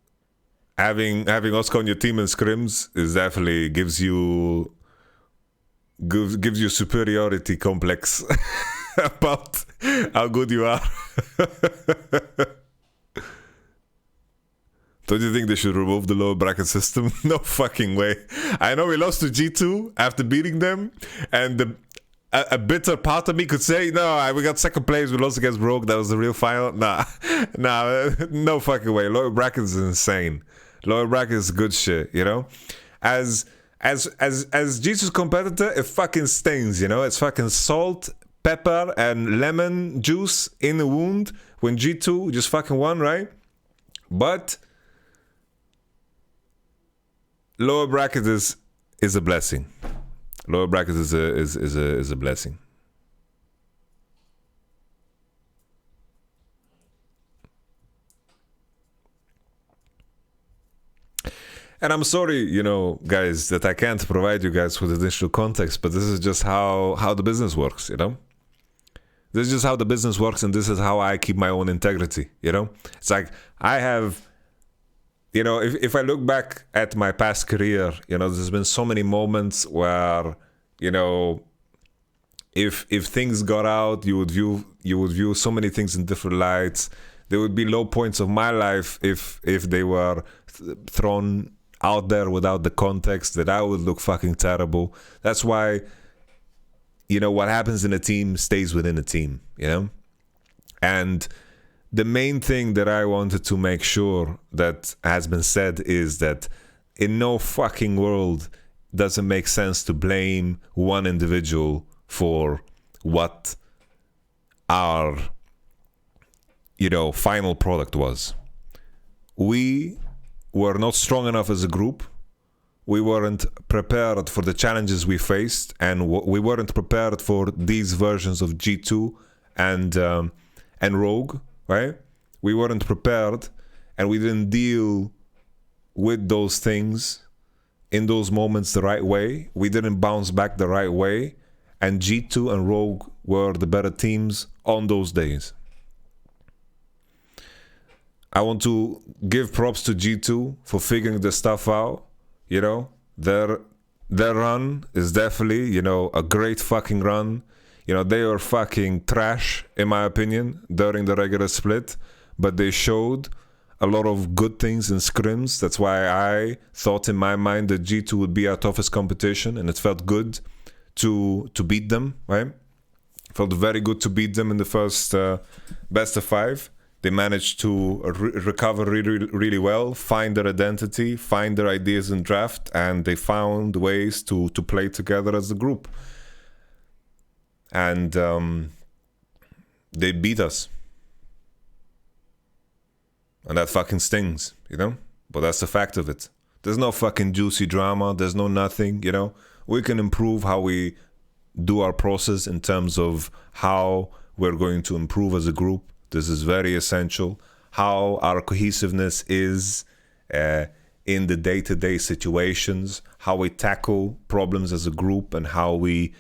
having Oscar on your team in scrims is definitely gives you superiority complex about how good you are. Don't you think they should remove the lower bracket system? No fucking way. I know we lost to G2 after beating them, and a bitter part of me could say, no, we got second place, we lost against Rogue, that was the real final. Nah, no fucking way. Lower bracket is insane. Lower bracket is good shit, you know? As G2's competitor, it fucking stings, you know? It's fucking salt, pepper, and lemon juice in the wound when G2 just fucking won, right? But lower bracket is a blessing. Lower bracket is a blessing. And I'm sorry, you know, guys, that I can't provide you guys with additional context, but this is just how the business works, you know? This is just how the business works, and this is how I keep my own integrity, you know? It's like, I have, you know, if I look back at my past career, you know, there's been so many moments where, you know, if things got out, you would view so many things in different lights. There would be low points of my life if they were thrown out there without the context, that I would look fucking terrible. That's why, you know, what happens in a team stays within a team, you know? And the main thing that I wanted to make sure that has been said is that in no fucking world does it make sense to blame one individual for what our, you know, final product was. We were not strong enough as a group. We weren't prepared for the challenges we faced, and we weren't prepared for these versions of G2 and Rogue, right? We weren't prepared, and we didn't deal with those things in those moments the right way. We didn't bounce back the right way, and G2 and Rogue were the better teams on those days. I want to give props to G2 for figuring the stuff out. You know, their run is definitely, you know, a great fucking run. You know, they were fucking trash, in my opinion, during the regular split, but they showed a lot of good things in scrims. That's why I thought in my mind that G2 would be our toughest competition, and it felt good to beat them, right? Felt very good to beat them in the first best of 5. They managed to recover really well, find their identity, find their ideas in draft, and they found ways to play together as a group. And they beat us. And that fucking stings, you know? But that's the fact of it. There's no fucking juicy drama. There's no nothing, you know? We can improve how we do our process in terms of how we're going to improve as a group. This is very essential. How our cohesiveness is in the day-to-day situations, how we tackle problems as a group, and how we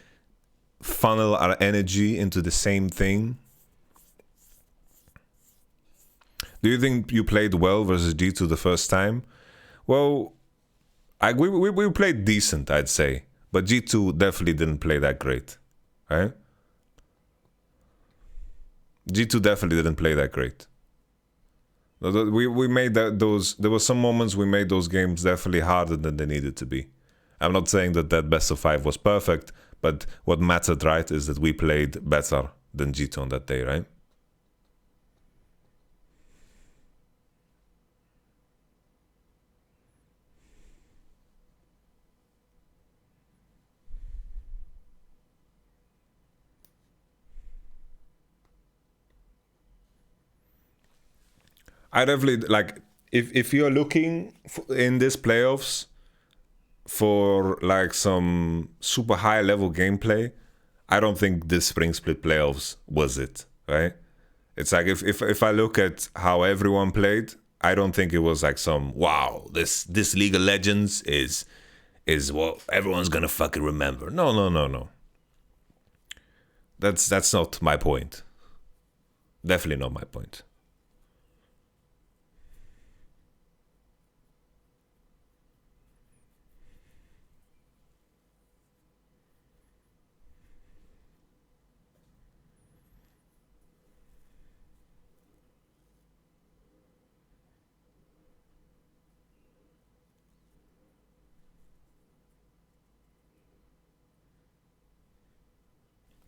funnel our energy into the same thing? Do you think you played well versus G2 the first time? Well, we played decent, I'd say. But G2 definitely didn't play that great, right? G2 definitely didn't play that great. We made those. There were some moments we made those games definitely harder than they needed to be. I'm not saying that best of 5 was perfect, but what mattered, right, is that we played better than G2 on that day, right? I definitely like if you're looking in this playoffs for like some super high level gameplay, I don't think this spring split playoffs was it, right? It's like if I look at how everyone played, I don't think it was like some wow, this League of Legends is what everyone's gonna fucking remember. No. That's not my point. Definitely not my point.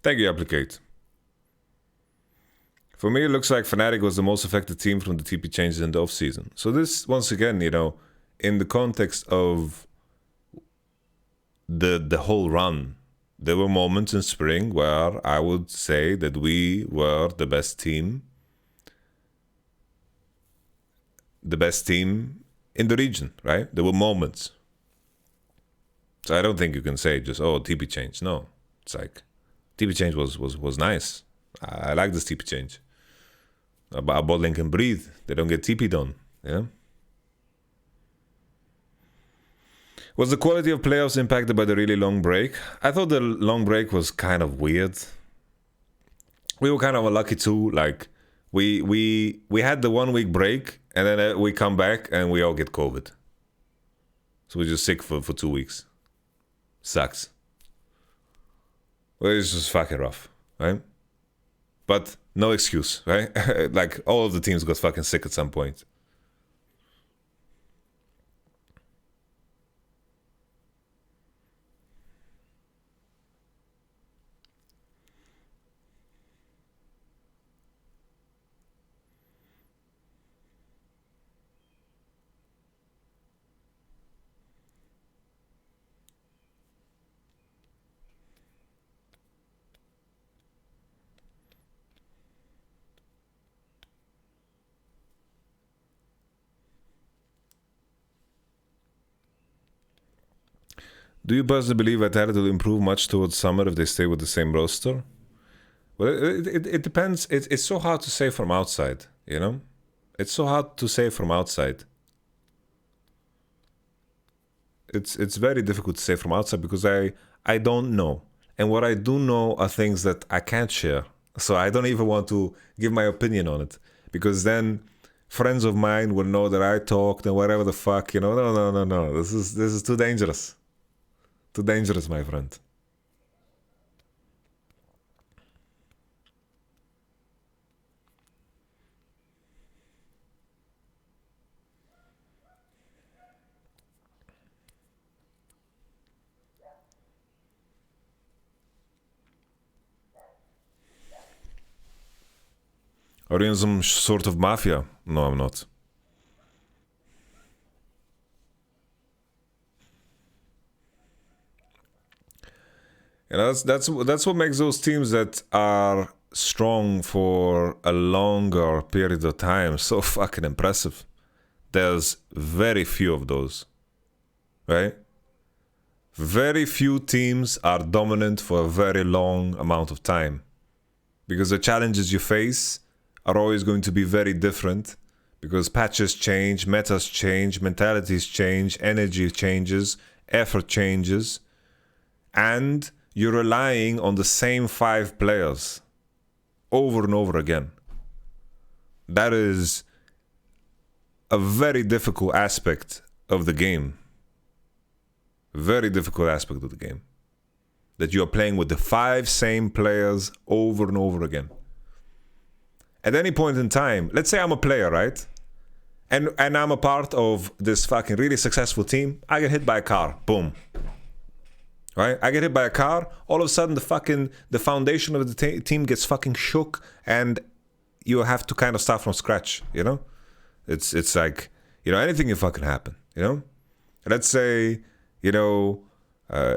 Thank you, Applicate. For me, it looks like Fnatic was the most affected team from the TP changes in the offseason. So this, once again, in the context of the whole run, there were moments in spring where I would say that we were the best team in the region, right? There were moments. So I don't think you can say just, oh, TP change. No, it's like TP change was nice. I like this TP change. Our bot lane can breathe. They don't get TP'd on. Yeah. Was the quality of playoffs impacted by the really long break? I thought the long break was kind of weird. We were kind of unlucky too. Like we had the 1 week break and then we come back and we all get COVID. So we're just sick for 2 weeks. Sucks. Well, it's just fucking rough, right? But no excuse, right? Like all of the teams got fucking sick at some point. Do you personally believe Vitality will improve much towards summer if they stay with the same roster? Well, it depends. It's so hard to say from outside, you know? It's so hard to say from outside. It's very difficult to say from outside because I don't know. And what I do know are things that I can't share. So I don't even want to give my opinion on it. Because then friends of mine will know that I talked and whatever the fuck, No. This is too dangerous. Too dangerous, my friend. Are you in some sort of mafia? No, I'm not. That's what makes those teams that are strong for a longer period of time so fucking impressive. There's very few of those, right? Very few teams are dominant for a very long amount of time because the challenges you face are always going to be very different because patches change, metas change, mentalities change, energy changes, effort changes, and you're relying on the same 5 players over and over again. That is a very difficult aspect of the game. Very difficult aspect of the game. That you are playing with the 5 same players over and over again. At any point in time, let's say I'm a player, right? And I'm a part of this fucking really successful team. I get hit by a car. Boom. Right? I get hit by a car. All of a sudden, the foundation of the team gets fucking shook, and you have to kind of start from scratch. You know, it's like, you know, anything can fucking happen. You know, let's say, you know,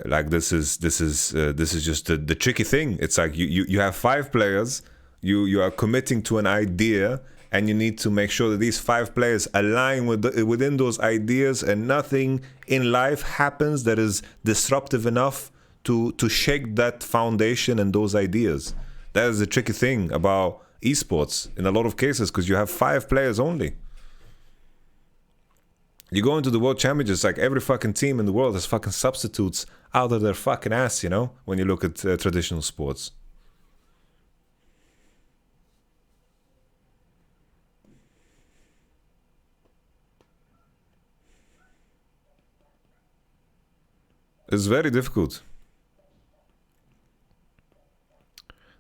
like this is just the tricky thing. It's like you have 5 players. You are committing to an idea, and you need to make sure that these 5 players align within those ideas, and nothing in life happens that is disruptive enough to shake that foundation and those ideas. That is the tricky thing about esports in a lot of cases, because you have 5 players only. You go into the World Championships, like every fucking team in the world has fucking substitutes out of their fucking ass, you know, when you look at traditional sports. It's very difficult.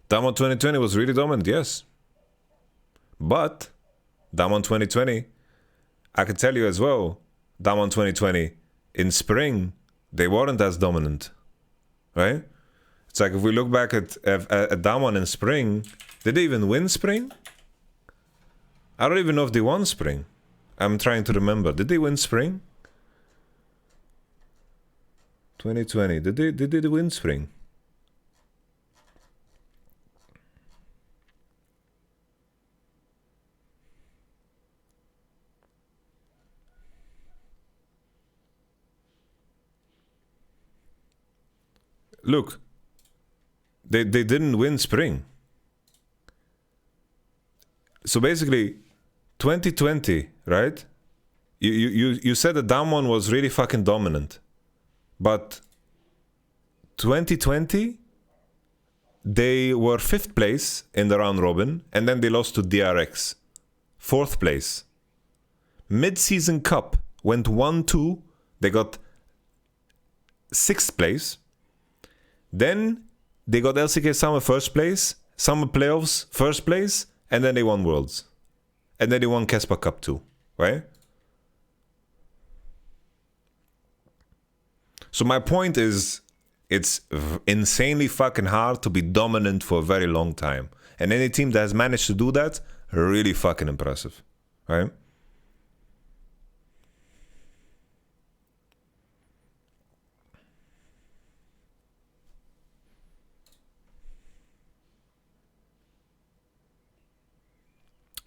Damwon 2020 was really dominant, yes. But Damwon 2020, I can tell you as well, Damwon 2020, in spring, they weren't as dominant, right? It's like if we look back at Damwon in spring, did they even win spring? I don't even know if they won spring. I'm trying to remember. Did they win spring? 2020. Did they win spring? Look, they didn't win spring. So basically, 2020, right? You said that Damwon was really fucking dominant. But 2020, they were 5th place in the round robin, and then they lost to DRX, 4th place. Mid-season cup went 1-2, they got 6th place. Then they got LCK Summer 1st place, Summer Playoffs 1st place, and then they won Worlds. And then they won Kespa Cup too, right? So my point is, it's insanely fucking hard to be dominant for a very long time. And any team that has managed to do that, really fucking impressive, right?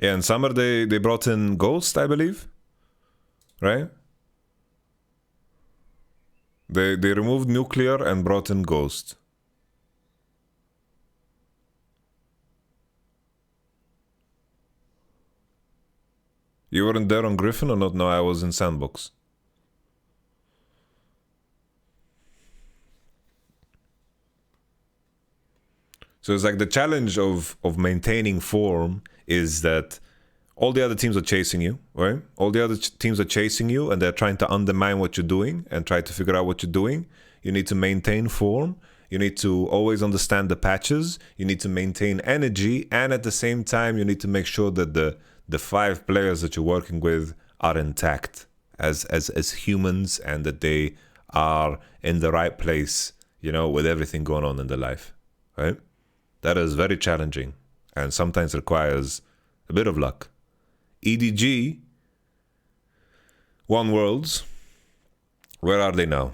Yeah, in summer they brought in Ghost, I believe, right? They removed Nuclear and brought in Ghost. You weren't there on Griffin or not? No, I was in Sandbox. So it's like the challenge of maintaining form is that all the other teams are chasing you, right? All the other teams are chasing you, and they're trying to undermine what you're doing and try to figure out what you're doing. You need to maintain form. You need to always understand the patches. You need to maintain energy, and at the same time, you need to make sure that the 5 players that you're working with are intact as humans, and that they are in the right place, you know, with everything going on in their life, right? That is very challenging, and sometimes requires a bit of luck. EDG won Worlds. Where are they now?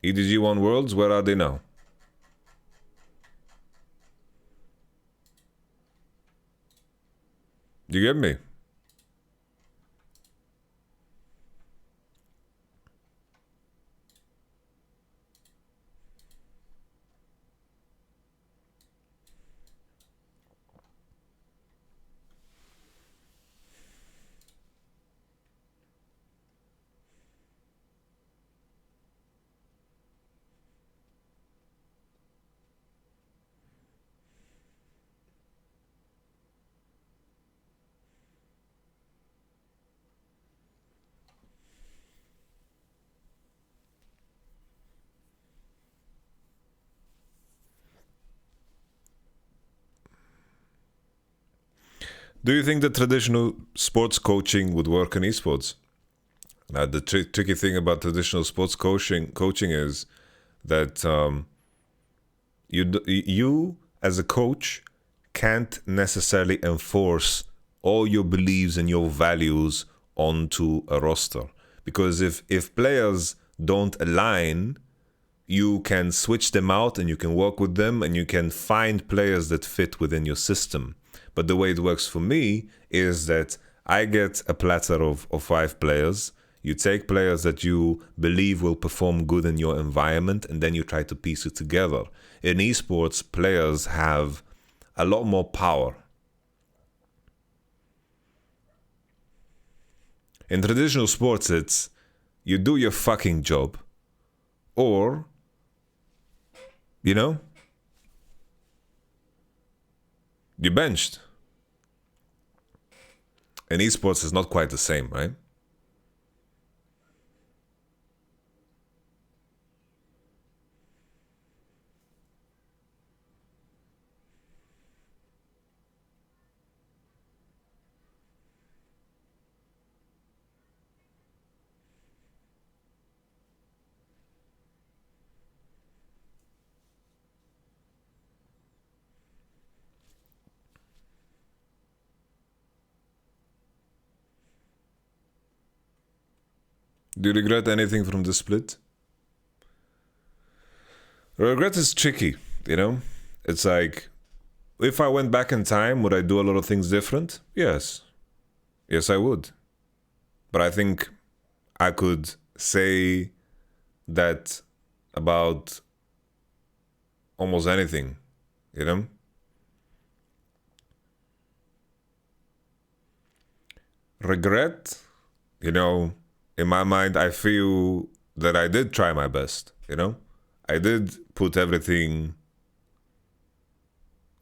EDG won Worlds. Where are they now? Do you get me? Do you think that traditional sports coaching would work in esports? Now, the tricky thing about traditional sports coaching is that you as a coach can't necessarily enforce all your beliefs and your values onto a roster, because if players don't align, you can switch them out and you can work with them and you can find players that fit within your system. But the way it works for me is that I get a platter of 5 players. You take players that you believe will perform good in your environment, and then you try to piece it together. In esports, players have a lot more power. In traditional sports, it's you do your fucking job, or, you benched. In esports, it's not quite the same, right? Do you regret anything from the split? Regret is tricky, It's like, if I went back in time, would I do a lot of things different? Yes. Yes, I would. But I think I could say that about almost anything, Regret, in my mind, I feel that I did try my best, I did put everything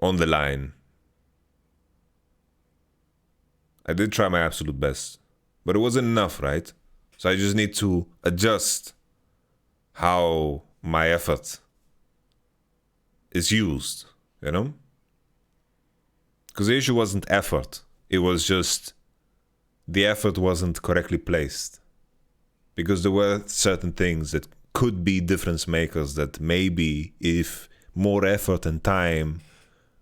on the line. I did try my absolute best, but it wasn't enough, right? So I just need to adjust how my effort is used, Because the issue wasn't effort. It was just the effort wasn't correctly placed. Because there were certain things that could be difference makers that maybe if more effort and time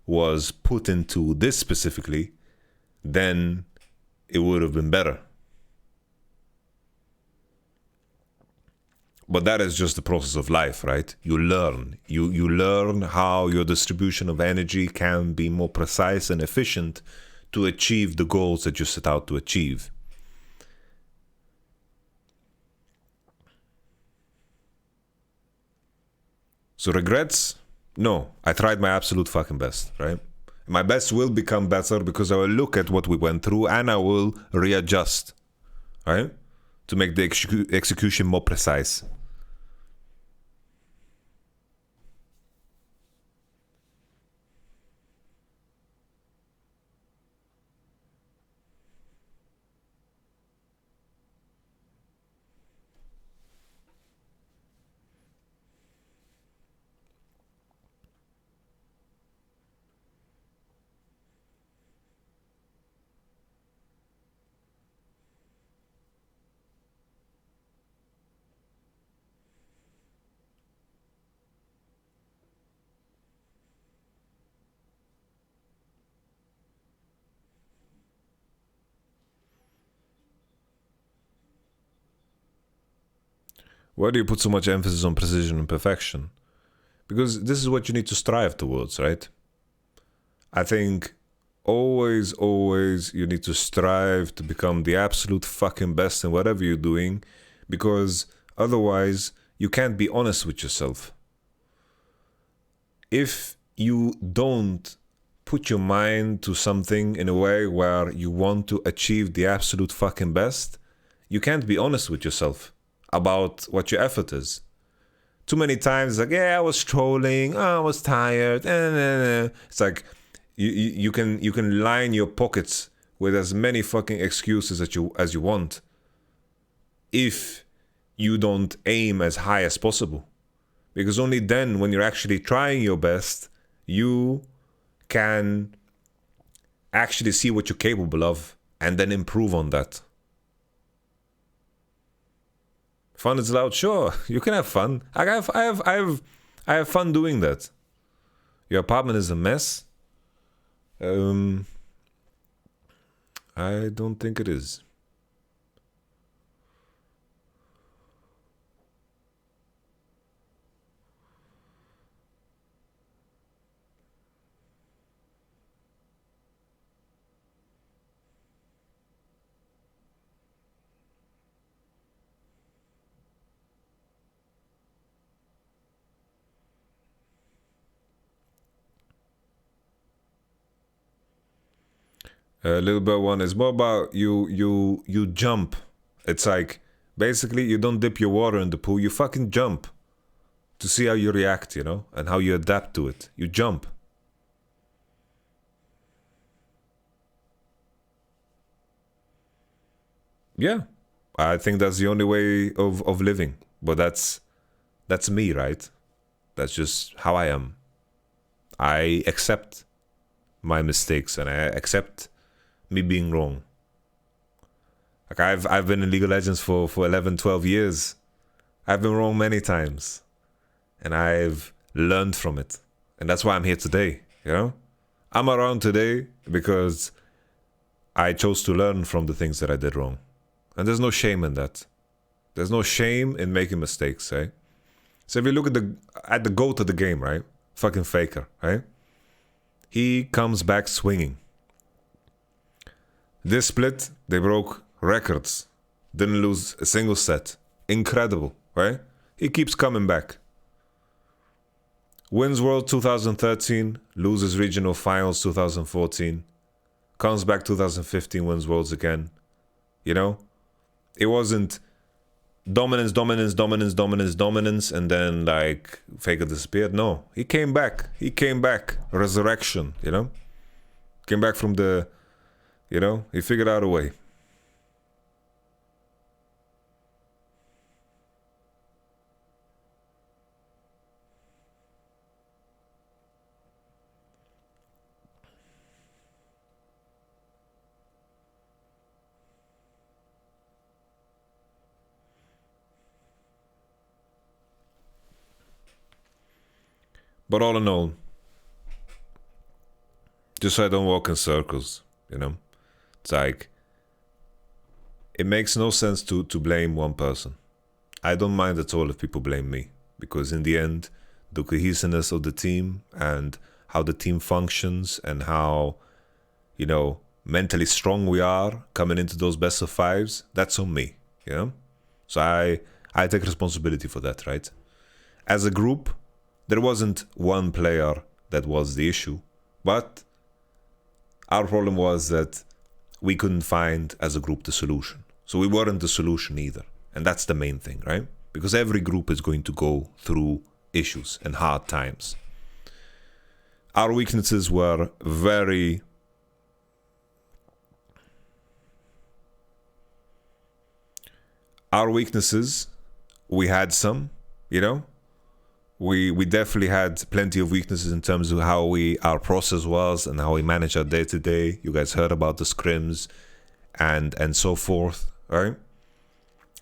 was put into this specifically, then it would have been better. But that is just the process of life, right? You learn. You learn how your distribution of energy can be more precise and efficient to achieve the goals that you set out to achieve. So regrets? No, I tried my absolute fucking best, right? My best will become better because I will look at what we went through and I will readjust, right? To make the execution more precise. Why do you put so much emphasis on precision and perfection? Because this is what you need to strive towards, right? I think always you need to strive to become the absolute fucking best in whatever you're doing, because otherwise you can't be honest with yourself. If you don't put your mind to something in a way where you want to achieve the absolute fucking best, you can't be honest with yourself about what your effort is. Too many times, like, I was trolling, I was tired. It's like you can line your pockets with as many fucking excuses as you want, if you don't aim as high as possible. Because only then, when you're actually trying your best, you can actually see what you're capable of and then improve on that. Fun is allowed, sure. You can have fun. I have fun doing that. Your apartment is a mess. I don't think it is. Little bit one is more about you jump. It's like basically you don't dip your water in the pool, you fucking jump to see how you react, you know, and how you adapt to it. You jump. Yeah, I think that's the only way of living. But that's me, right? That's just how I am. I accept my mistakes and I accept me being wrong. Like I've been in League of Legends for 11, 12 years. I've been wrong many times. And I've learned from it. And that's why I'm here today, you know? I'm around today because I chose to learn from the things that I did wrong. And there's no shame in that. There's no shame in making mistakes, right? So if you look at the GOAT of the game, right? Fucking Faker, right? He comes back swinging. This split, they broke records. Didn't lose a single set. Incredible, right? He keeps coming back. Wins World 2013, loses regional finals 2014. Comes back 2015, wins Worlds again. You know? It wasn't dominance, and then like Faker disappeared. No, he came back. Resurrection, you know? Came back from the, you know, he figured out a way. But all in all, just so I don't walk in circles, you know? It's like, it makes no sense to blame one person. I don't mind at all if people blame me, because in the end, the cohesiveness of the team and how the team functions and how, you know, mentally strong we are coming into those best of fives, that's on me, you know? So I take responsibility for that, right? As a group, there wasn't one player that was the issue, but our problem was that we couldn't find as a group the solution. So we weren't the solution either. And that's the main thing, right? Because every group is going to go through issues and hard times. Our weaknesses were very... Our weaknesses, we had some, you know? We definitely had plenty of weaknesses in terms of how our process was and how we manage our day to day. You guys heard about the scrims and so forth, right?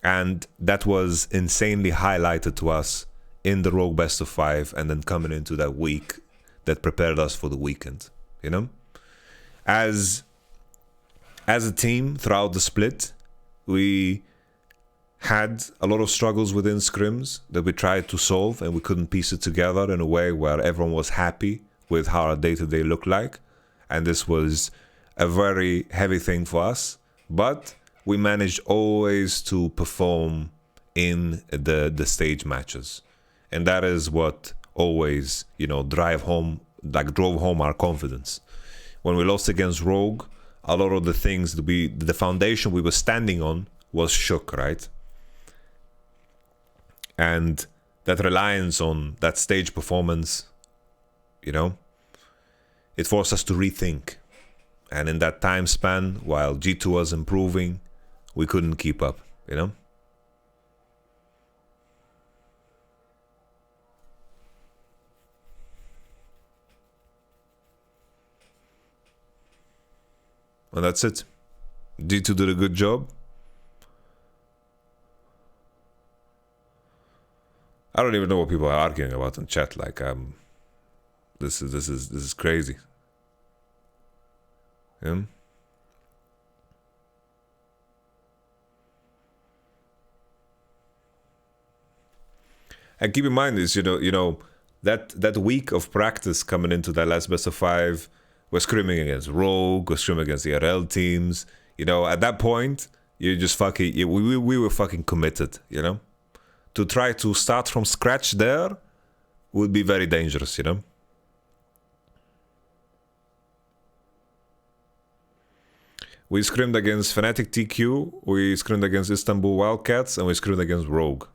And that was insanely highlighted to us in the Rogue Best of 5 and then coming into that week that prepared us for the weekend, you know? As a team throughout the split, we had a lot of struggles within scrims that we tried to solve and we couldn't piece it together in a way where everyone was happy with how our day-to-day looked like. And this was a very heavy thing for us. But we managed always to perform in the stage matches. And that is what always, you know, drove home our confidence. When we lost against Rogue, a lot of the things that the foundation we were standing on was shook, right? And that reliance on that stage performance, you know, it forced us to rethink. And in that time span, while G2 was improving, we couldn't keep up, you know? And that's it. G2 did a good job. I don't even know what people are arguing about in chat. Like, this is crazy. Yeah. And keep in mind is, you know, that week of practice coming into that last best of 5, we're scrimming against Rogue, we're scrimming against the RL teams. You know, at that point, you just fucking, we were fucking committed, you know? To try to start from scratch there would be very dangerous, you know? We scrimmed against Fnatic TQ, we scrimmed against Istanbul Wildcats, and we scrimmed against Rogue.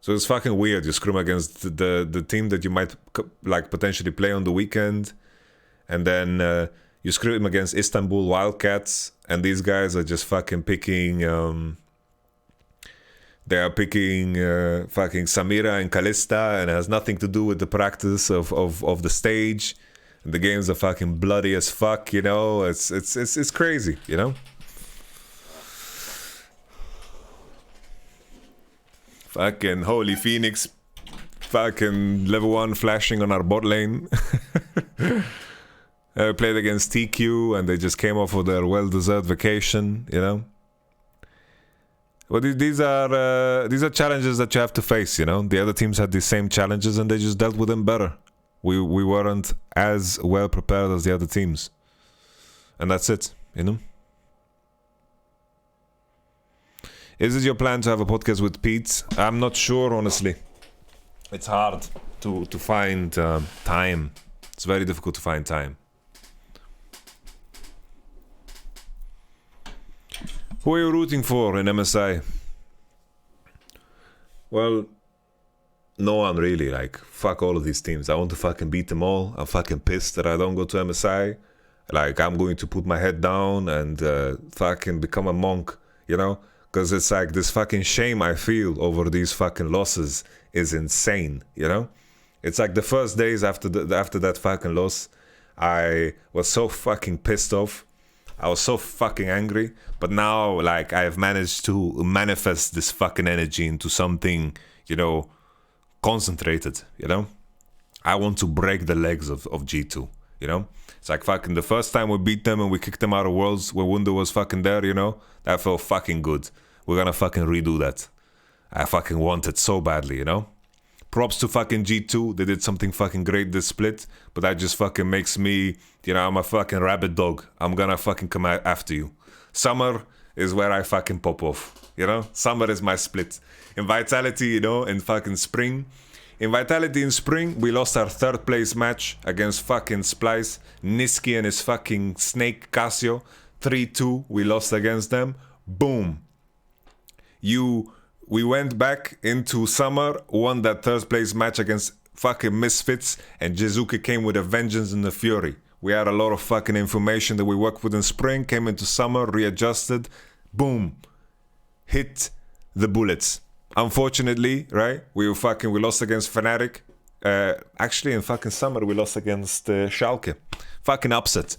So it's fucking weird. You scrim against the team that you might like potentially play on the weekend, and then you scrim against Istanbul Wildcats, and these guys are just fucking picking. They are picking fucking Samira and Kalista, and it has nothing to do with the practice of the stage. And the games are fucking bloody as fuck. You know, it's crazy. You know. Fucking Holy Phoenix, fucking level 1 flashing on our bot lane. Played against TQ and they just came off of their well-deserved vacation, you know. But these are challenges that you have to face, you know. The other teams had the same challenges and they just dealt with them better. We weren't as well prepared as the other teams, and that's it, you know. Is it your plan to have a podcast with Pete? I'm not sure, honestly. It's hard to find time. It's very difficult to find time. Who are you rooting for in MSI? Well, no one really. Like, fuck all of these teams. I want to fucking beat them all. I'm fucking pissed that I don't go to MSI. Like, I'm going to put my head down and fucking become a monk, you know? Because it's like this fucking shame I feel over these fucking losses is insane, you know? It's like the first days after that fucking loss, I was so fucking pissed off. I was so fucking angry. But now, like, I've managed to manifest this fucking energy into something, you know, concentrated, you know? I want to break the legs of G2, you know? It's like fucking the first time we beat them and we kicked them out of Worlds where Wunder was fucking there, you know? That felt fucking good. We're gonna fucking redo that. I fucking want it so badly, you know? Props to fucking G2. They did something fucking great this split, but that just fucking makes me, you know, I'm a fucking rabid dog. I'm gonna fucking come after you. Summer is where I fucking pop off, you know? Summer is my split. In Vitality, you know, in fucking spring. In Vitality in spring, we lost our 3rd place match against fucking Splice, Niski and his fucking snake Casio. 3-2, we lost against them. Boom. We went back into summer, won that 3rd place match against fucking Misfits, and Jizuki came with a vengeance and a fury. We had a lot of fucking information that we worked with in spring, came into summer, readjusted, boom. Hit the bullets. Unfortunately, right, we lost against Fnatic. Actually, in fucking summer, we lost against Schalke. Fucking upset.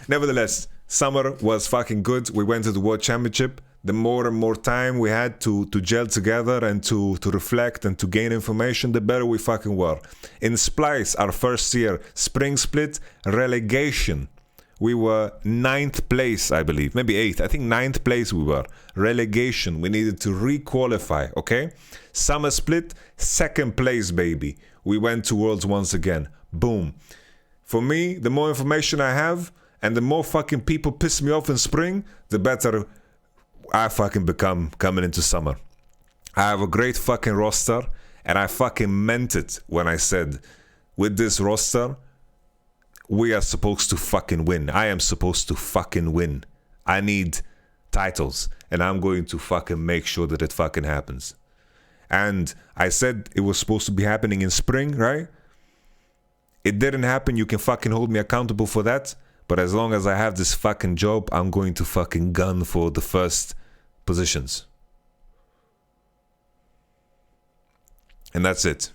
Nevertheless, summer was fucking good. We went to the World Championship. The more and more time we had to gel together and to reflect and to gain information, the better we fucking were. In Splice, our first year, spring split, relegation. We were 9th place, I believe. Maybe 8th. I think 9th place we were. Relegation. We needed to re-qualify, okay? Summer split, 2nd place, baby. We went to Worlds once again. Boom. For me, the more information I have and the more fucking people piss me off in spring, the better I fucking become coming into summer. I have a great fucking roster, and I fucking meant it when I said, with this roster, we are supposed to fucking win. I am supposed to fucking win. I need titles, and I'm going to fucking make sure that it fucking happens. And I said it was supposed to be happening in spring, right? It didn't happen. You can fucking hold me accountable for that. But as long as I have this fucking job, I'm going to fucking gun for the first positions. And that's it.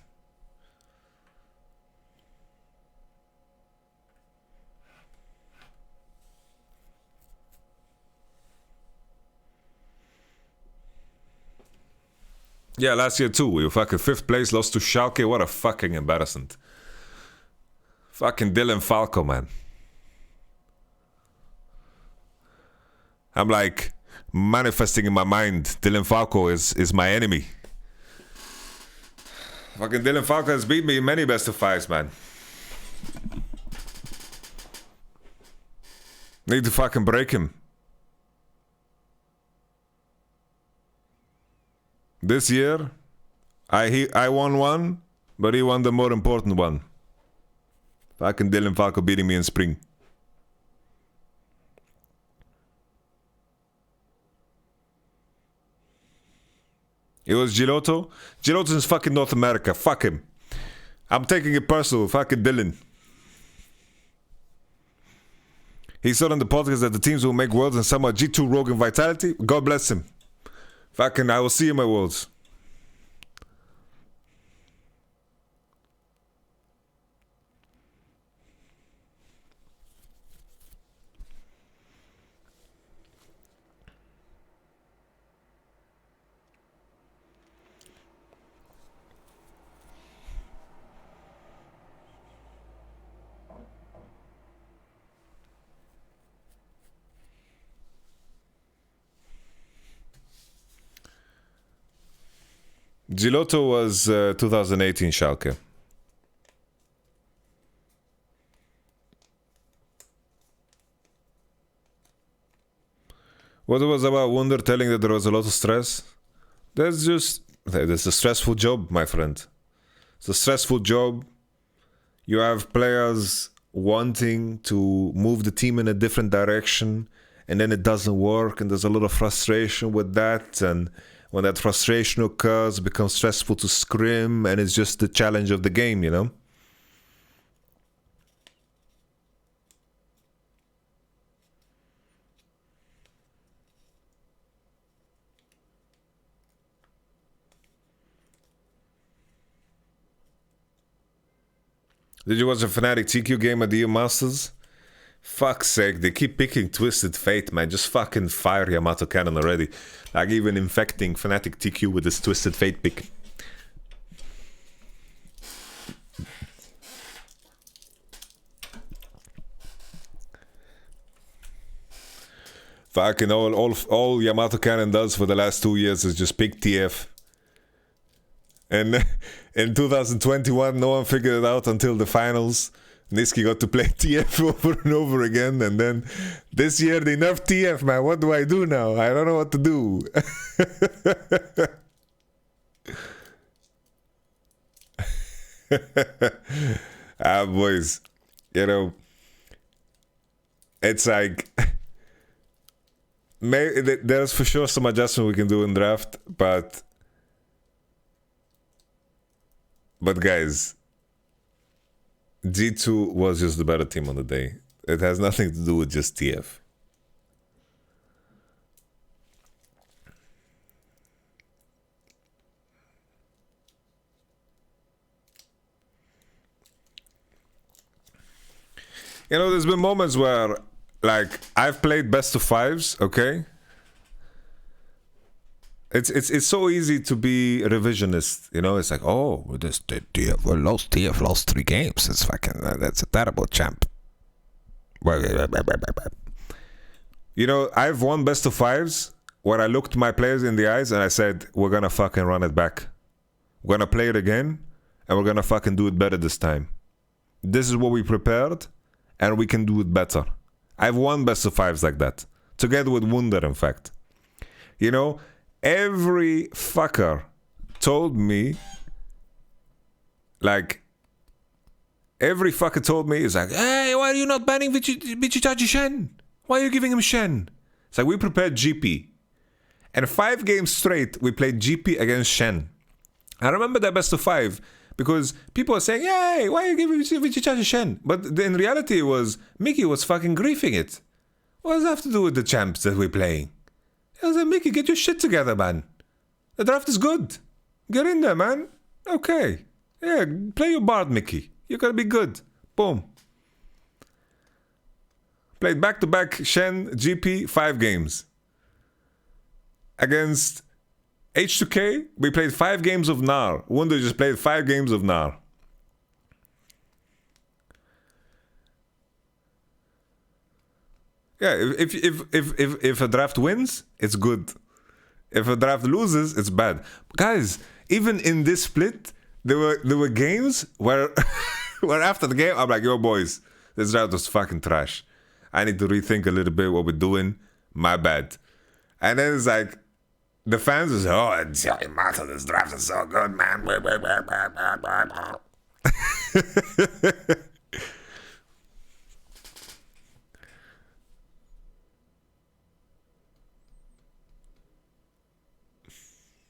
Yeah, last year too. We were fucking 5th place, lost to Schalke. What a fucking embarrassment. Fucking Dylan Falco, man. I'm like manifesting in my mind. Dylan Falco is my enemy. Fucking Dylan Falco has beat me in many best of fives, man. Need to fucking break him. This year, I won one, but he won the more important one. Fucking Dylan Falco beating me in spring. It was Giotto. Giotto's in fucking North America. Fuck him. I'm taking it personal. Fucking Dylan. He said on the podcast that the teams will make worlds and somehow G2 Rogue and Vitality. God bless him. Fucking, I will see him at worlds. Giotto was 2018 Schalke. What it was about Wunder telling that there was a lot of stress? That's a stressful job, my friend. It's a stressful job. You have players wanting to move the team in a different direction, and then it doesn't work, and there's a lot of frustration with that, and when that frustration occurs, it becomes stressful to scrim, and it's just the challenge of the game, you know? Did you watch a Fnatic TQ game at the EU Masters? Fuck's sake, they keep picking Twisted Fate, man. Just fucking fire YamatoCannon already. Like even infecting Fnatic TQ with this Twisted Fate pick. Fucking all YamatoCannon does for the last 2 years is just pick TF. And in 2021, no one figured it out until the finals. Nisqy got to play TF over and over again, and then this year they nerfed TF, man. What do I do now? I don't know what to do. Boys, you know, it's like there's for sure some adjustment we can do in draft, but guys, G2 was just the better team on the day. It has nothing to do with just TF. You know, there's been moments where, like, I've played best of fives, okay? It's so easy to be revisionist, you know. It's like, oh, this TF lost 3 games. It's fucking that's a terrible champ. You know, I've won best of fives where I looked my players in the eyes and I said, we're gonna fucking run it back. We're gonna play it again, and we're gonna fucking do it better this time. This is what we prepared, and we can do it better. I've won best of fives like that, together with Wunder, in fact. You know. Every fucker told me, like, is like, hey, why are you not banning Vichichachi Shen? Why are you giving him Shen? It's like, we prepared GP. And 5 games straight, we played GP against Shen. I remember that best of 5, because people were saying, hey, why are you giving Vichichachi Shen? But in reality, it was, Mickey was fucking griefing it. What does that have to do with the champs that we're playing? I was like, Mickey, get your shit together, man. The draft is good. Get in there, man. Okay. Yeah, play your Bard, Mickey. You're gonna be good. Boom. Played back-to-back Shen, GP, 5 games. Against H2K, we played 5 games of Nar. Wunder just played 5 games of Nar. Yeah, if a draft wins, it's good. If a draft loses, it's bad. Guys, even in this split, there were games where where after the game, I'm like, yo boys, this draft was fucking trash. I need to rethink a little bit what we're doing. My bad. And then it's like, the fans is, oh, Yamato, this draft is so good, man.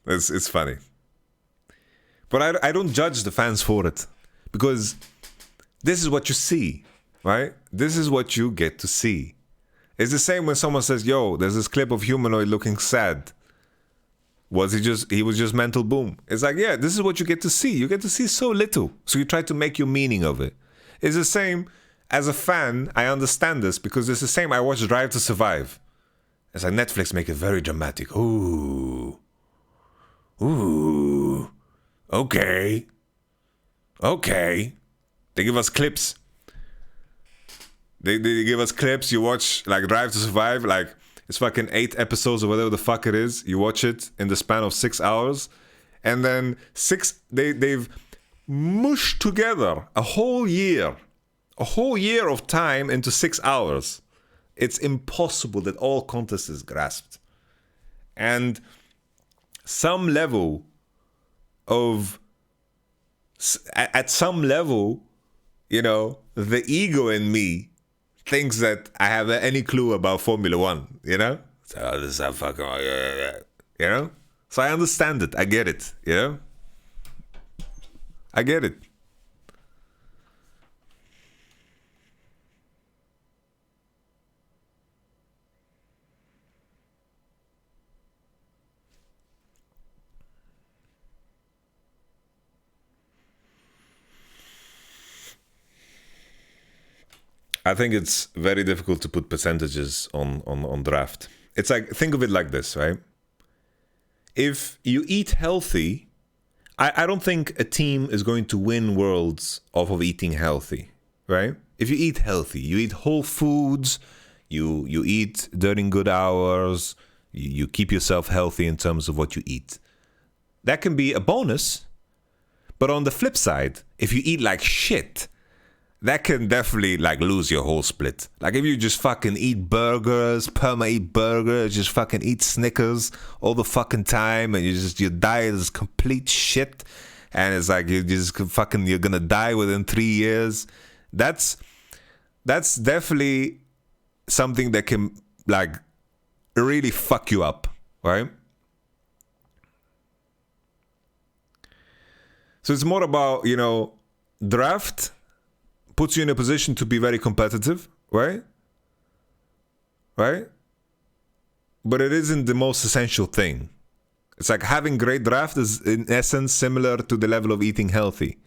It's funny. But I don't judge the fans for it. Because this is what you see, right? This is what you get to see. It's the same when someone says, yo, there's this clip of humanoid looking sad. He was just mental boom. It's like, yeah, this is what you get to see. You get to see so little. So you try to make your meaning of it. It's the same, as a fan, I understand this because it's the same. I watch Drive to Survive. It's like Netflix make it very dramatic. Ooh. Okay. They give us clips. They give us clips. You watch like Drive to Survive, like it's fucking 8 episodes or whatever the fuck it is. You watch it in the span of 6 hours, and then they've mushed together a whole year of time into 6 hours. It's impossible that all context is grasped, and some level of at some level, you know, the ego in me thinks that I have any clue about Formula One, you know? So this is fucking, you know? So I understand it. I get it, you know? I get it. I think it's very difficult to put percentages on draft. It's like, think of it like this, right? If you eat healthy, I don't think a team is going to win worlds off of eating healthy, right? If you eat healthy, you eat whole foods, you eat during good hours, you keep yourself healthy in terms of what you eat. That can be a bonus, but on the flip side, if you eat like shit, that can definitely like lose your whole split. Like if you just fucking eat burgers, perma-eat burgers, just fucking eat Snickers all the fucking time, and your diet is complete shit, and it's like you're gonna die within 3 years. That's definitely something that can like really fuck you up, right? So it's more about, you know, draft puts you in a position to be very competitive, right? Right? But it isn't the most essential thing. It's like having great draft is in essence similar to the level of eating healthy.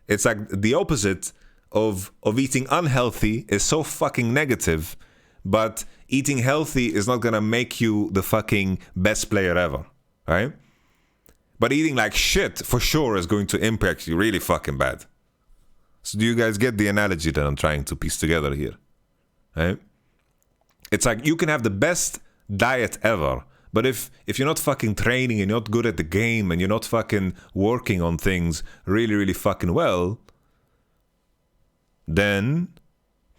It's like the opposite of eating unhealthy is so fucking negative, but eating healthy is not gonna make you the fucking best player ever, right? But eating like shit for sure is going to impact you really fucking bad. So do you guys get the analogy that I'm trying to piece together here? Right? It's like you can have the best diet ever, but if you're not fucking training and you're not good at the game and you're not fucking working on things really, really fucking well, then,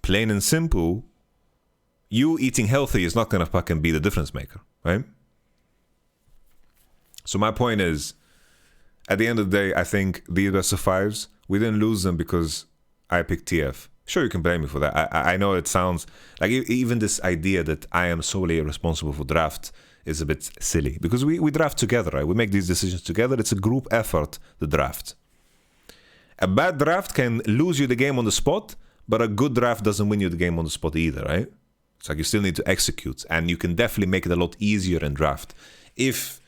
plain and simple, you eating healthy is not gonna fucking be the difference maker, right? So my point is, at the end of the day, I think these best of fives, we didn't lose them because I picked TF. Sure, you can blame me for that. I know it sounds like even this idea that I am solely responsible for draft is a bit silly because we draft together, right? We make these decisions together. It's a group effort, the draft. A bad draft can lose you the game on the spot, but a good draft doesn't win you the game on the spot either, right? It's like you still need to execute, and you can definitely make it a lot easier in draft if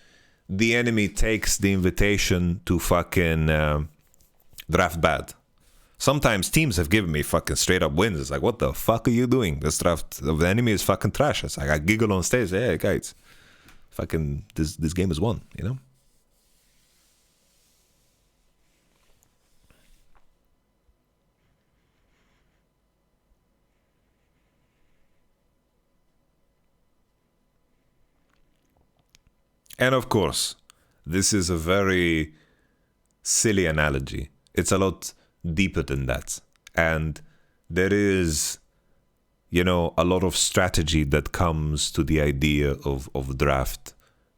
the enemy takes the invitation to fucking draft bad. Sometimes teams have given me fucking straight up wins. It's like, what the fuck are you doing? This draft of the enemy is fucking trash. It's like I giggle on stage. Hey guys, fucking this game is won, you know? And of course, this is a very silly analogy. It's a lot deeper than that. And there is, you know, a lot of strategy that comes to the idea of draft.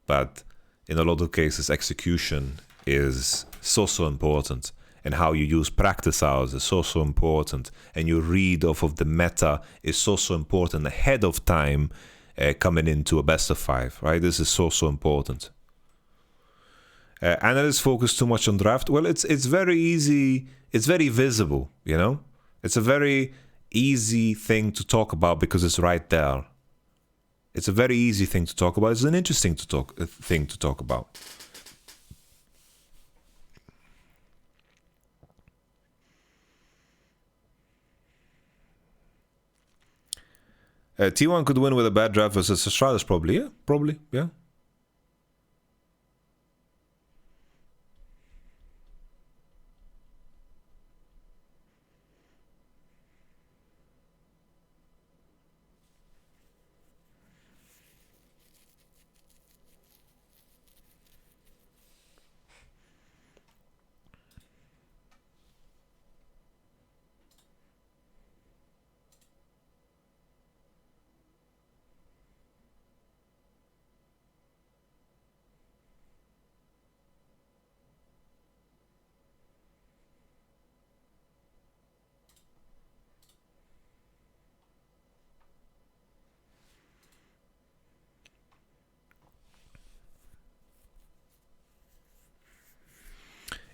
But in a lot of cases, execution is so important. And how you use practice hours is so important. And you read off of the meta is so important ahead of time. Coming into a best of 5, right? This is so important. Analysts focus too much on draft. Well, it's very easy. It's very visible, you know? It's a very easy thing to talk about because it's right there. It's a very easy thing to talk about. It's an interesting thing to talk about. T1 could win with a bad draft versus Astralis, probably. Yeah, probably. Yeah.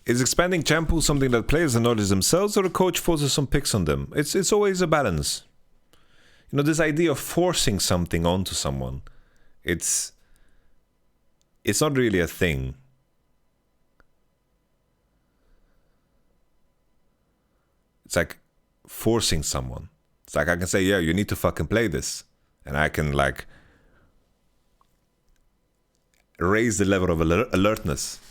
Is expanding champ pool something that players acknowledge themselves, or a coach forces some picks on them? It's always a balance. You know, this idea of forcing something onto someone, it's not really a thing. It's like forcing someone. It's like I can say, yeah, you need to fucking play this. And I can like raise the level of alertness.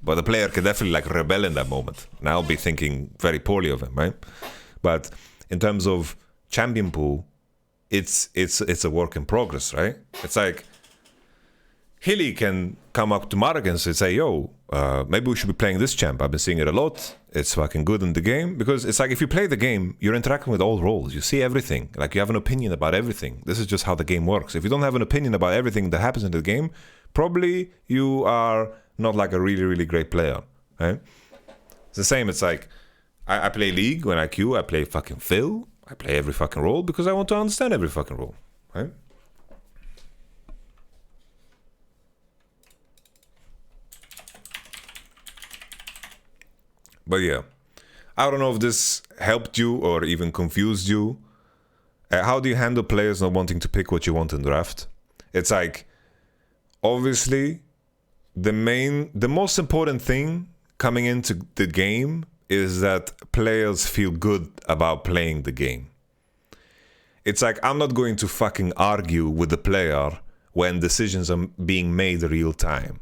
But the player can definitely like rebel in that moment. And I'll be thinking very poorly of him, right? But in terms of champion pool, it's a work in progress, right? It's like Hilly can come up to Margans and say, yo, maybe we should be playing this champ. I've been seeing it a lot. It's fucking good in the game. Because it's like if you play the game, you're interacting with all roles. You see everything. Like you have an opinion about everything. This is just how the game works. If you don't have an opinion about everything that happens in the game, probably you are not like a really, really great player, right? It's the same. It's like I play League when I queue. I play fucking Phil. I play every fucking role because I want to understand every fucking role, right? But yeah, I don't know if this helped you or even confused you. How do you handle players not wanting to pick what you want in draft? It's like, obviously, the most important thing coming into the game is that players feel good about playing the game. It's like, I'm not going to fucking argue with the player when decisions are being made real time.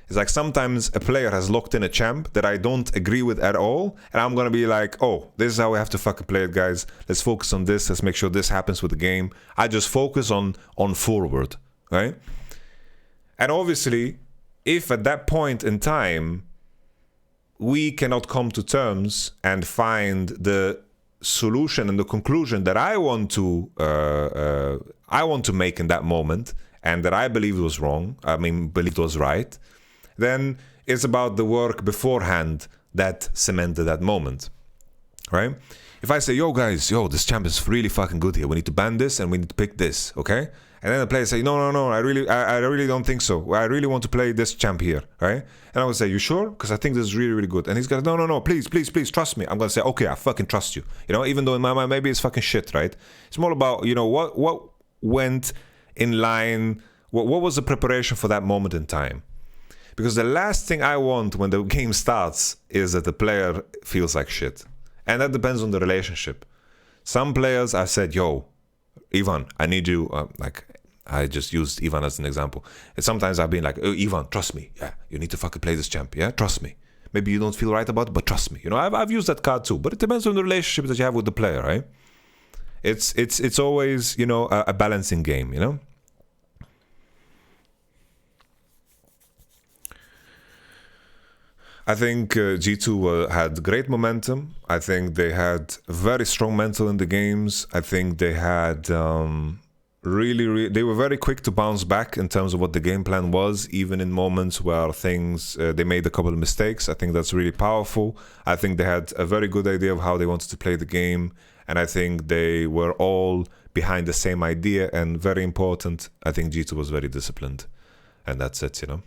It's like sometimes a player has locked in a champ that I don't agree with at all, and I'm gonna be like, oh, this is how we have to fucking play it, guys. Let's focus on this. Let's make sure this happens with the game. I just focus on forward, right? And obviously, if at that point in time we cannot come to terms and find the solution and the conclusion that I want to make in that moment, and that I believe was wrong, believed was right, then it's about the work beforehand that cemented that moment, right? If I say, yo guys, this champ is really fucking good here. We need to ban this and we need to pick this, okay? And then the player say, no, I really don't think so. I really want to play this champ here, right? And I would say, you sure? Because I think this is really, really good. And he's going, no, please, trust me. I'm going to say, okay, I fucking trust you. You know, even though in my mind, maybe it's fucking shit, right? It's more about, you know, what went in line, what was the preparation for that moment in time? Because the last thing I want when the game starts is that the player feels like shit. And that depends on the relationship. Some players, I said, yo, Ivan, I need you, I just used Ivan as an example. And sometimes I've been like, oh, Ivan, trust me. Yeah, you need to fucking play this champ. Yeah, trust me. Maybe you don't feel right about it, but trust me. You know, I've used that card too. But it depends on the relationship that you have with the player, right? It's always, you know, a balancing game, you know? I think G2 had great momentum. I think they had very strong mental in the games. I think they had they were very quick to bounce back in terms of what the game plan was, even in moments where things, they made a couple of mistakes. I think that's really powerful. I think they had a very good idea of how they wanted to play the game. And I think they were all behind the same idea. And very important, I think G2 was very disciplined. And that's it, you know.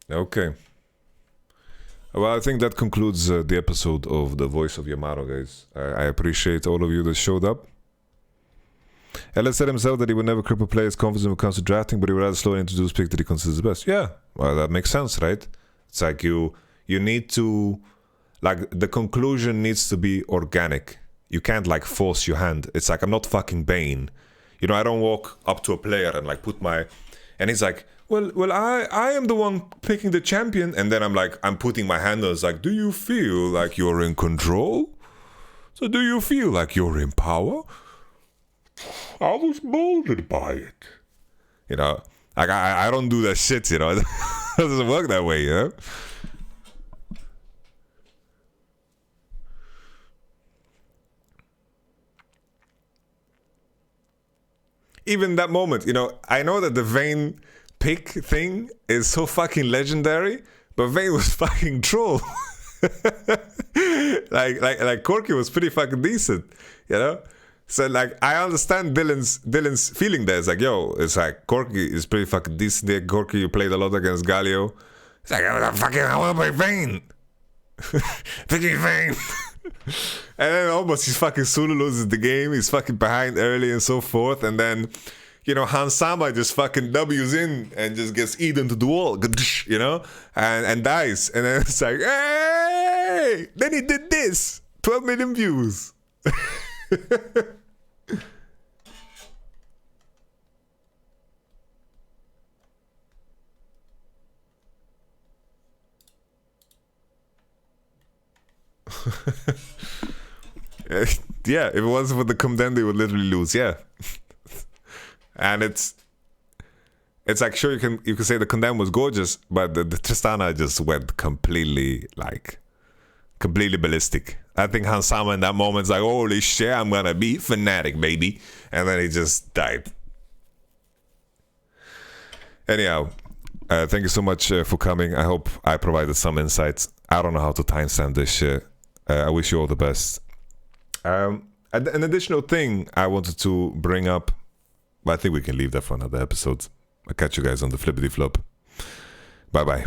Okay. Well, I think that concludes the episode of The Voice of Yamato, guys. I appreciate all of you that showed up. Ellis said himself that he would never cripple players' confidence when it comes to drafting, but he would rather slowly introduce pick that he considers the best. Yeah, well, that makes sense, right? It's like you need to, like, the conclusion needs to be organic. You can't, like, force your hand. It's like, I'm not fucking Bane. You know, I don't walk up to a player and, like, put my... And he's like, well, I am the one picking the champion. And then I'm putting my hand on. It's like, do you feel like you're in control? So do you feel like you're in power? I was molded by it. You know, like, I don't do that shit, you know. It doesn't work that way, you know. Even that moment, you know, I know that the Vayne pick thing is so fucking legendary, but Vayne was fucking troll. like Corki was pretty fucking decent, you know. So like I understand Dylan's feeling there. It's like, yo, it's like Corki is pretty fucking decent there. Corki, you played a lot against Galio. It's like, I want to play Vayne. Picking Vayne. And then almost he's fucking Sulu loses the game. He's fucking behind early and so forth. And then, you know, Hansama just fucking W's in and just gets eaten to the wall, you know, and dies. And then it's like, hey! Then he did this. 12 million views. Yeah, if it wasn't for the Comden, they would literally lose. Yeah. And it's like, sure, you can say the Condemn was gorgeous, but the Tristana just went completely ballistic. I think Hansama in that moment's like, holy shit, I'm gonna beat Fnatic, baby. And then he just died. Anyhow, thank you so much for coming. I hope I provided some insights. I don't know how to timestamp this shit. I wish you all the best. An additional thing I wanted to bring up, but I think we can leave that for another episode. I'll catch you guys on the flippity flop. Bye bye.